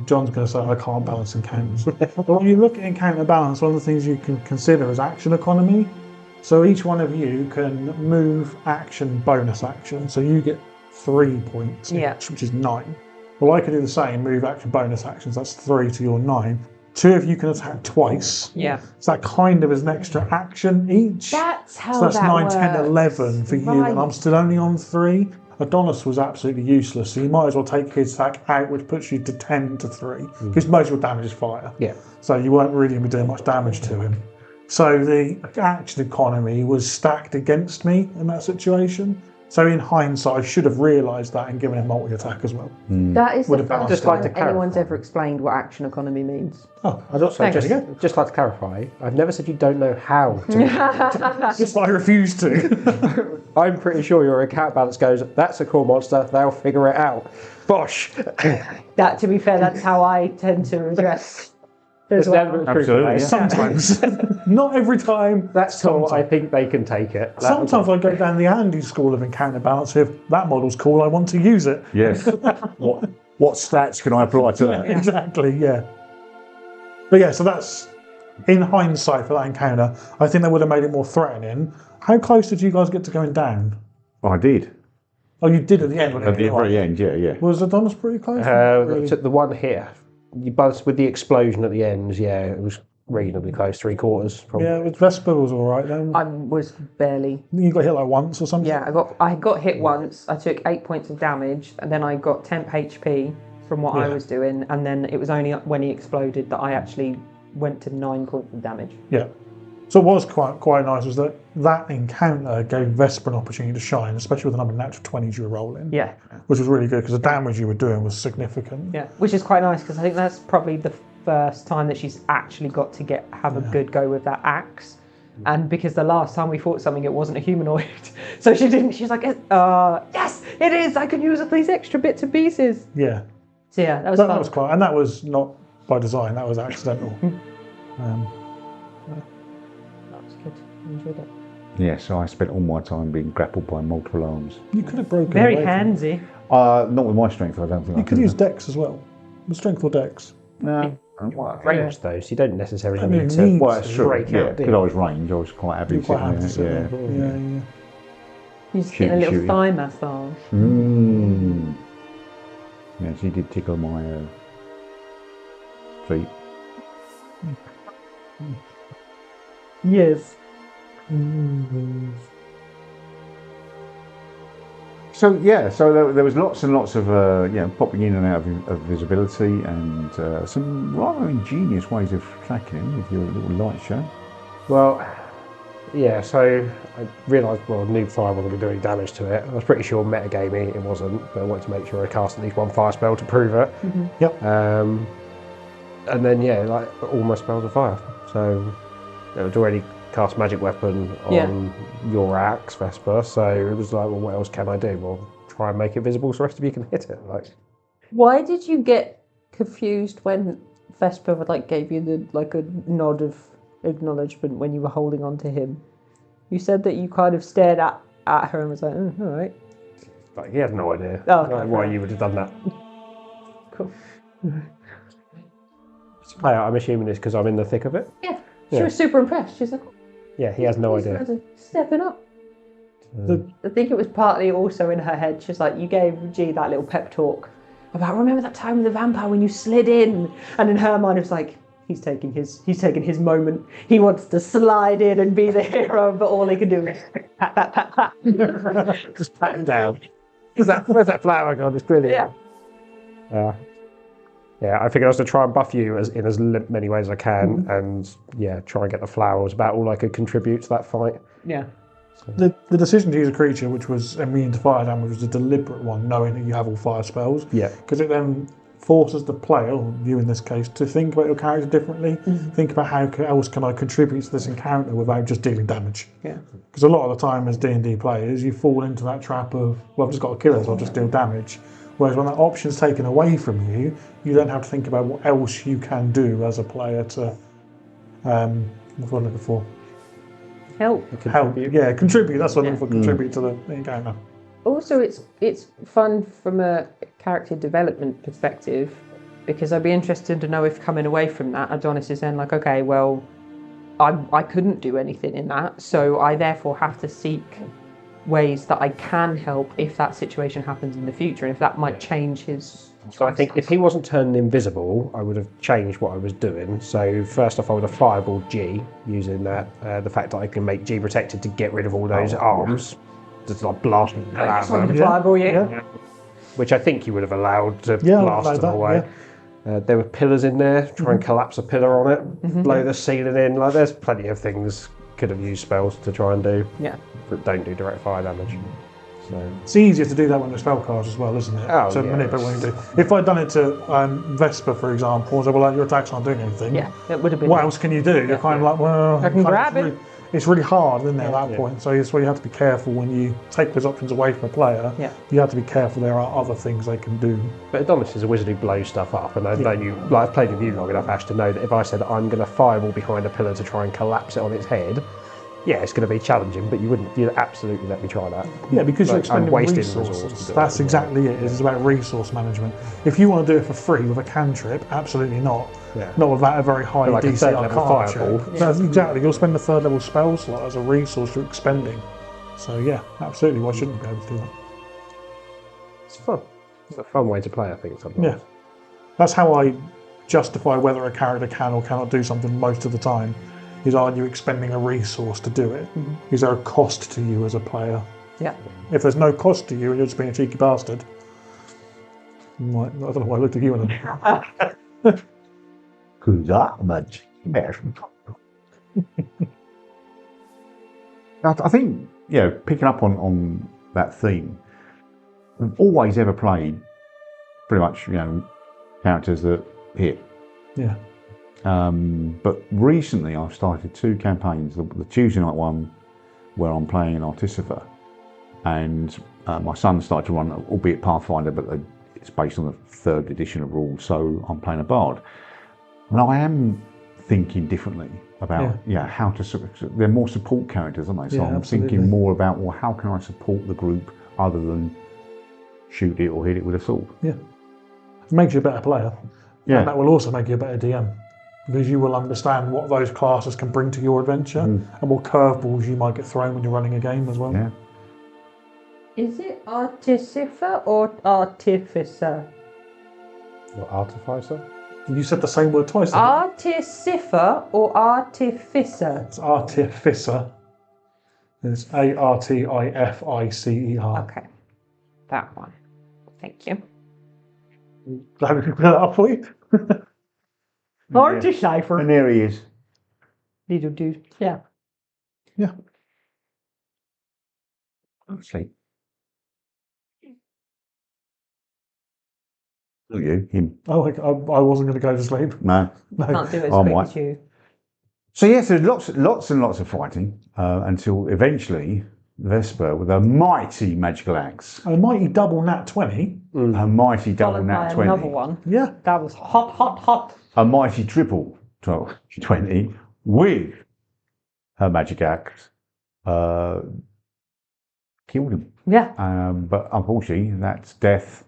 John's going to say I can't balance encounters. But when you look at encounter balance, one of the things you can consider is action economy. So each one of you can move, action, bonus action. So you get 3 points each, which is 9. Well, I could do the same, move, action, bonus actions. That's 3 to your 9. 2 of you can attack twice. Yeah. So that kind of is an extra action each. That's how so that's that 9, works. 10, 11 for you, and I'm still only on 3. Adonis was absolutely useless, so you might as well take his attack out, which puts you to 10 to 3, because most of your damage is fire. Yeah. So you weren't really going to be doing much damage to him. So the action economy was stacked against me in that situation. So in hindsight, I should have realised that and given him multi-attack as well. That is Would the have balanced first it. Just like time to clarify. anyone's ever explained what action economy means. Oh, I'd also Thanks. just like to clarify, I've never said you don't know how to. just I refuse to. I'm pretty sure your account balance goes, that's a cool monster, they'll figure it out. Bosh! That, to be fair, that's how I tend to address as There's an well. element of truth Absolutely, in yeah. that. Sometimes. Not every time. That's cool, I think they can take it. Sometimes I go down the Andy school of encounter balance. If that model's cool, I want to use it. Yes. What stats can I apply to that? Exactly, yeah. But yeah, so that's, in hindsight for that encounter, I think that would have made it more threatening. How close did you guys get to going down? I did. Oh, you did at the end. At the very end, yeah. Was Adonis pretty close? Took the one hit, you both with the explosion at the end, yeah, it was reasonably close, 3/4 probably. Yeah, with Vesper was all right then. I was barely. You got hit like once or something. Yeah, I got hit once. I took 8 points of damage, and then I got temp HP from what I was doing, and then it was only when he exploded that I actually went to 9 points of damage. Yeah. So what was quite nice was that encounter gave Vesper an opportunity to shine, especially with the number of natural 20s you were rolling. Yeah. Which was really good because the damage you were doing was significant. Yeah, which is quite nice because I think that's probably the first time that she's actually got to have a good go with that axe. And because the last time we fought something, it wasn't a humanoid. So she didn't, she's like, yes, it is, I can use these extra bits and pieces. Yeah. So yeah, that was That fun. was quite, and that was not by design, that was accidental. That was good, I enjoyed it. Yes, I spent all my time being grappled by multiple arms. You could have broken Very away from it. handsy. Not with my strength, I don't think. You could use Dex as well. With strength or Dex. No. Range though, so you don't necessarily I mean, need to need Well, that's true. break Yeah, out, do because you? I was range, I was quite happy You're quite happy to sitting sit there. there. Yeah. You just get a little Shooty. thigh massage. Mm. Yes, he did tickle my feet. Yes. So there was lots and lots of popping in and out of visibility, and some rather ingenious ways of tracking him with your little light show. Well, yeah, so I realised, Noob Fire wasn't going to do any damage to it. I was pretty sure metagamey it wasn't, but I wanted to make sure I cast at least one fire spell to prove it. Yep. And then, all my spells are fire. So it was already cast magic weapon on your axe, Vesper, so it was like, well, what else can I do? Well, try and make it visible so the rest of you can hit it. Why did you get confused when Vesper gave you a nod of acknowledgement when you were holding on to him? You said that you kind of stared at her and was like, all right. Like, he had no idea why you would have done that. Cool. I'm assuming it's because I'm in the thick of it. Yeah. She was super impressed. She's like, Yeah, he has no these idea. guys are stepping up. I think it was partly also in her head. She's like, you gave G that little pep talk about, remember that time with the vampire when you slid in? And in her mind, it was like, he's taking his moment. He wants to slide in and be the hero, but all he can do is pat, pat, pat, pat. Just pat him down. Where's that flower gone? It's brilliant. Yeah. Yeah, I figured I was to try and buff you in as many ways as I can, and try and get the flower was about all I could contribute to that fight. Yeah. The decision to use a creature which was immune to fire damage was a deliberate one, knowing that you have all fire spells. Yeah. Because it then forces the player, or you in this case, to think about your character differently. Think about how else can I contribute to this encounter without just dealing damage. Yeah. Because a lot of the time as D&D players, you fall into that trap of, well, I've just got to kill it, so I'll just deal damage. Whereas when that option's taken away from you, you don't have to think about what else you can do as a player to, what am I looking for? Help. Contribute. Yeah, contribute. That's what I'm looking for. Yeah. Contribute to the encounter. Also, it's fun from a character development perspective, because I'd be interested to know if coming away from that, Adonis is then like, okay, well, I couldn't do anything in that, so I therefore have to seek ways that I can help if that situation happens in the future, and if that might change his... So I think if he wasn't turning invisible, I would have changed what I was doing. So first off, I would have fireballed G, using that the fact that I can make G protected to get rid of all those arms. Just like blasting the hell out of them. Fireball, Which I think you would have allowed to blast them away. There were pillars in there, try and collapse a pillar on it, blow the ceiling in. Like, there's plenty of things could have used spells to try and do. Yeah. That don't do direct fire damage. So It's easier to do that when there's spell cards as well, isn't it? Oh, to yeah, manipulate when you do. If I'd done it to Vesper, for example, I was like, well, your attacks aren't doing anything. Yeah, it would have been... What else can you do? You're kind of like, well... I can grab it. It's really hard, isn't it, at that point? So that's why you have to be careful when you take those options away from a player. Yeah. You have to be careful there are other things they can do. But Adonis is a wizard who blows stuff up, and I've known you, like I've played with you long enough, Ash, to know that if I said I'm going to fireball behind a pillar to try and collapse it on its head, yeah, it's going to be challenging, but you'd absolutely let me try that. Yeah, because you're Like, I'm expending wasting resources. resource to do it That's as well. exactly it. It's about resource management. If you want to do it for free with a cantrip, absolutely not. Yeah. Not without a very high Like a DC third on level card fireball. check. That's exactly. You'll spend a third level spell slot as a resource you're expending. So yeah, absolutely. Why shouldn't you be able to do that? It's fun. It's a fun way to play, I think, sometimes. Yeah. That's how I justify whether a character can or cannot do something most of the time. Is, are you expending a resource to do it? Is there a cost to you as a player? Yeah. If there's no cost to you and you're just being a cheeky bastard, I don't know why I looked at you and Because I'm a cheeky bastard. I think, picking up on that theme, I've always ever played pretty much, characters that hit. yeah. But recently I've started 2 campaigns. The Tuesday night one where I'm playing an Artificer, and my son started to run, albeit Pathfinder, but it's based on the 3rd edition of rules, so I'm playing a Bard. And I am thinking differently about how to they're more support characters, aren't they? So Yeah, I'm absolutely. thinking more about, well, how can I support the group other than shoot it or hit it with a sword? Yeah. It makes you a better player. Yeah. And that will also make you a better DM. Because you will understand what those classes can bring to your adventure and what curveballs you might get thrown when you're running a game as well. Yeah. Is it Artificer or Artificer? What, Artificer? You said the same word twice. didn't you? Artificer or Artificer? It's Artificer. It's Artificer. Okay. That one. Thank you. Have we put that up for you? Hard to decipher. And there he is. Little dude. Yeah. Yeah. Sleep. Look at you, him. Oh, I wasn't going to go to sleep. No. Can't do it as I quick might. as you. So yes, there's lots and lots of fighting until eventually Vesper with a mighty magical axe, A mighty double nat 20. a mighty double Followed by nat 20, another one. Yeah. That was hot, hot, hot. a mighty triple 20 with her magic axe, killed him. Yeah. But unfortunately, that's death,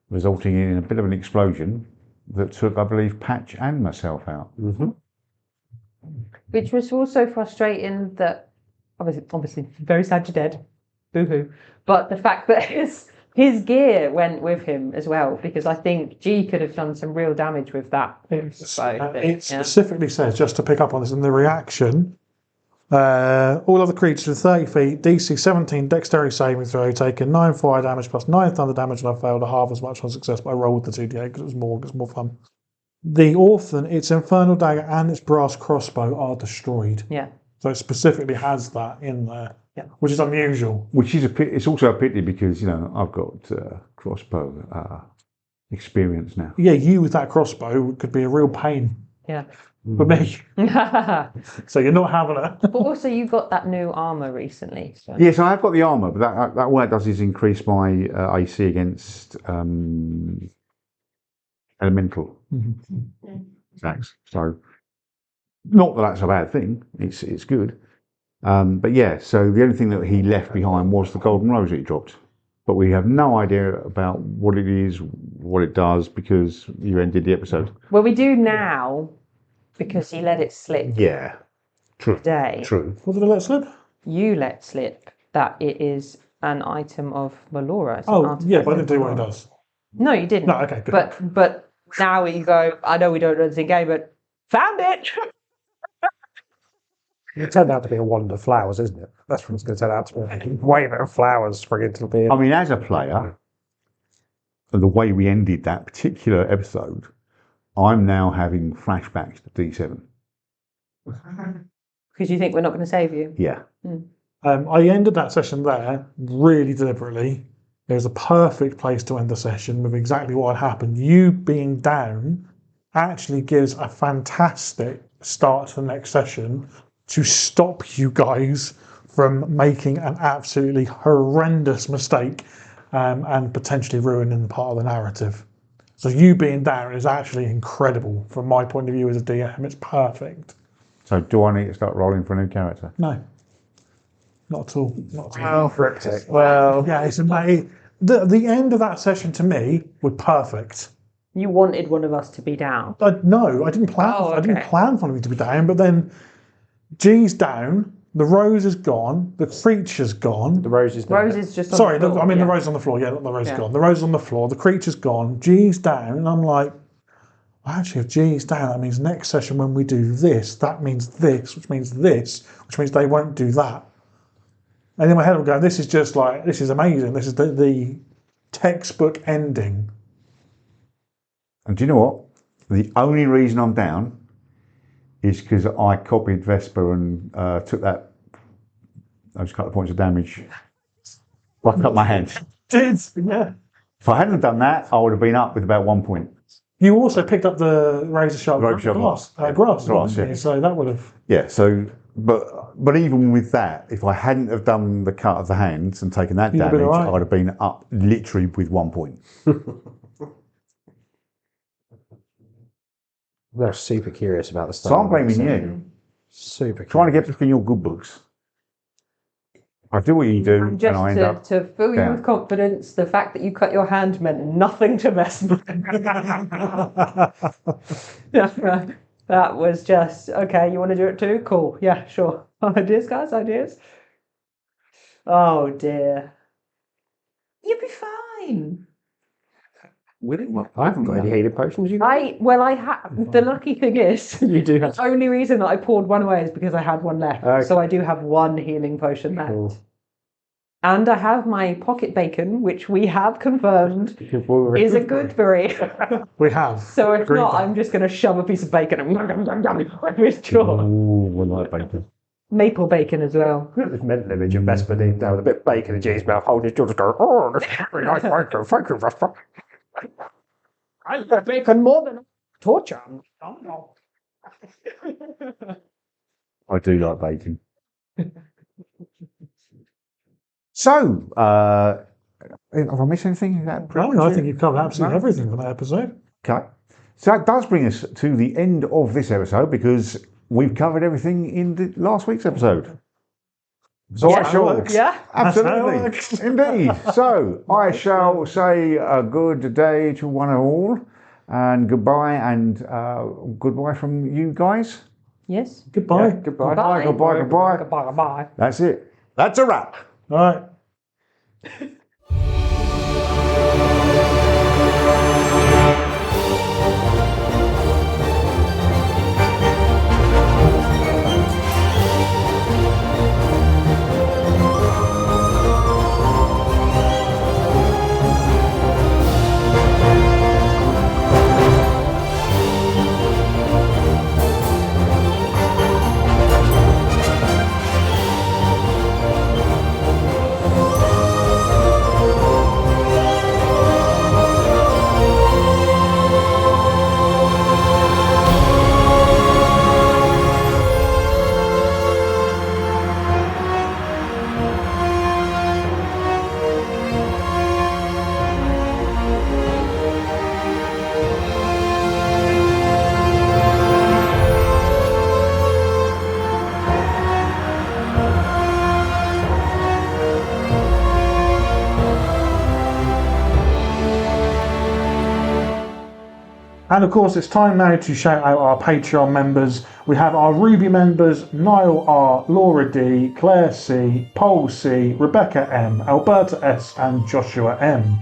resulting in a bit of an explosion that took, I believe, Patch and myself out. Which was also frustrating that, obviously very sad you're dead. Boo-hoo. But the fact that his gear went with him as well, because I think G could have done some real damage with that. It specifically says, just to pick up on this, in the reaction, All other creatures with 30 feet, DC 17 dexterity saving throw, taken 9 fire damage plus 9 thunder damage, and I failed a half as much on success, but I rolled the 2d8 because it was more fun. The Orphan, its infernal dagger and its brass crossbow are destroyed. Yeah. So it specifically has that in there, Yeah. which is unusual. Which is it's also a pity because, you know, I've got crossbow experience now. Yeah, you with that crossbow could be a real pain Yeah. for me. But So you're not having it. also, you got that new armor recently. So. Yes, I have got the armour, but that all it does is increase my AC against elemental attacks. So, not that that's a bad thing. It's good. But yeah, so the only thing that he left behind was the golden rose that he dropped. But we have no idea about what it is, what it does, because you ended the episode. Well, we do now because he let it slip Yeah, true. today. True. What did I let slip? You let slip that it is an item of Melora. It's an Oh, artifact yeah, but I of didn't do what it Melora. does. No, you didn't. No, okay, good. But now you go, I know we don't know this in game, but found it! It turned out to be a wand of flowers, isn't it? That's what it's going to turn out to be. Wave of flowers spring into being. I mean, as a player, the way we ended that particular episode, I'm now having flashbacks to D7. Because you think we're not going to save you. Yeah. I ended that session there really deliberately. It was a perfect place to end the session with exactly what had happened. You being down actually gives a fantastic start to the next session to stop you guys from making an absolutely horrendous mistake and potentially ruining part of the narrative. So you being down is actually incredible from my point of view as a DM. It's perfect. So do I need to start rolling for a new character? No, not at all. Not at all. Cryptic. Well, Yeah, it's amazing. The end of that session to me was perfect. you wanted one of us to be down. No, I didn't plan. Oh, I didn't okay. plan for me to be down. But then, G's down. The rose is gone. The creature's gone. The rose is Rose is just on Sorry, the floor. I mean yeah. the rose is on the floor. Yeah, not the rose is Yeah. gone. The rose is on the floor. The creature's gone. G's down, and I'm like, well, actually, if G's down, that means next session when we do this, that means this, which means this, which means they won't do that. And in my head, I'm going, this is just like, this is amazing. This is the textbook ending. And do you know what? The only reason I'm down is because I copied Vesper and took those couple of points of damage right up my hand. Yeah. If I hadn't done that, I would have been up with about 1 point. You also picked up the razor sharp Razor sharp grass, Grass, didn't you? yeah. So that would have. Yeah, so, but even with that, if I hadn't have done the cut of the hands and taken that You'd have been damage, all right. I'd have been up literally with 1 point. They're super curious about the stuff. So I'm blaming you. Super Trying to curious. get back in your good books. I do what you do, And and just I end up. to fill you down. with confidence, the fact that you cut your hand meant nothing to mess with. That was just, okay, you want to do it too? Cool. Yeah, sure. Ideas, guys, ideas? Oh, dear. You'll be fine. I haven't got any healing potions. You I have. The lucky thing is, You do have. the only reason that I poured one away is because I had one left. Okay. So I do have one healing potion left. Cool. And I have my pocket bacon, which we have confirmed is a good berry. We have. So if Green not, bacon. I'm just going to shove a piece of bacon and with his jaw. Ooh, I like bacon. Maple bacon as well. This mental image of Vesper being down with a bit of bacon in G's mouth, holding his jaw, just going, oh, that's very nice bacon. Thank you, Vesper. I love bacon more than torture. I do like bacon. So, have I missed anything? Is that pretty No, much I it? think you've covered absolutely No? everything for that episode. Okay. So that does bring us to the end of this episode because we've covered everything in the last week's episode. So Yeah. I shall, Yeah. absolutely, That's how it indeed. So I shall say a good day to one and all, and goodbye, and goodbye from you guys. Yes. Goodbye. Goodbye, Bye. goodbye, goodbye. Goodbye. Goodbye. That's it. That's a wrap. All right. And of course, it's time now to shout out our Patreon members. We have our Ruby members, Niall R, Laura D, Claire C, Pole C, Rebecca M, Alberta S, and Joshua M.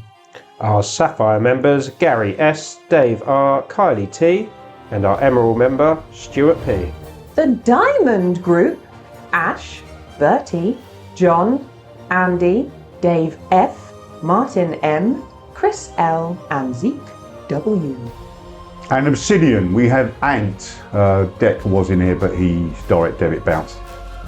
Our Sapphire members, Gary S, Dave R, Kylie T, and our Emerald member, Stuart P. The Diamond Group, Ash, Bertie, John, Andy, Dave F, Martin M, Chris L, and Zeke W. And Obsidian, we have Ant. Deck was in here, but his direct debit bounced.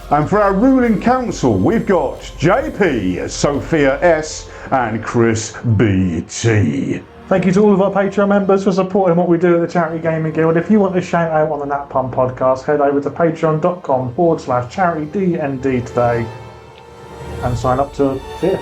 And for our ruling council, we've got JP, Sophia S, and Chris BT. Thank you to all of our Patreon members for supporting what we do at the Charity Gaming Guild. If you want to shout out on the Nat Pun podcast, head over to patreon.com/CharityDND today and sign up to Fear.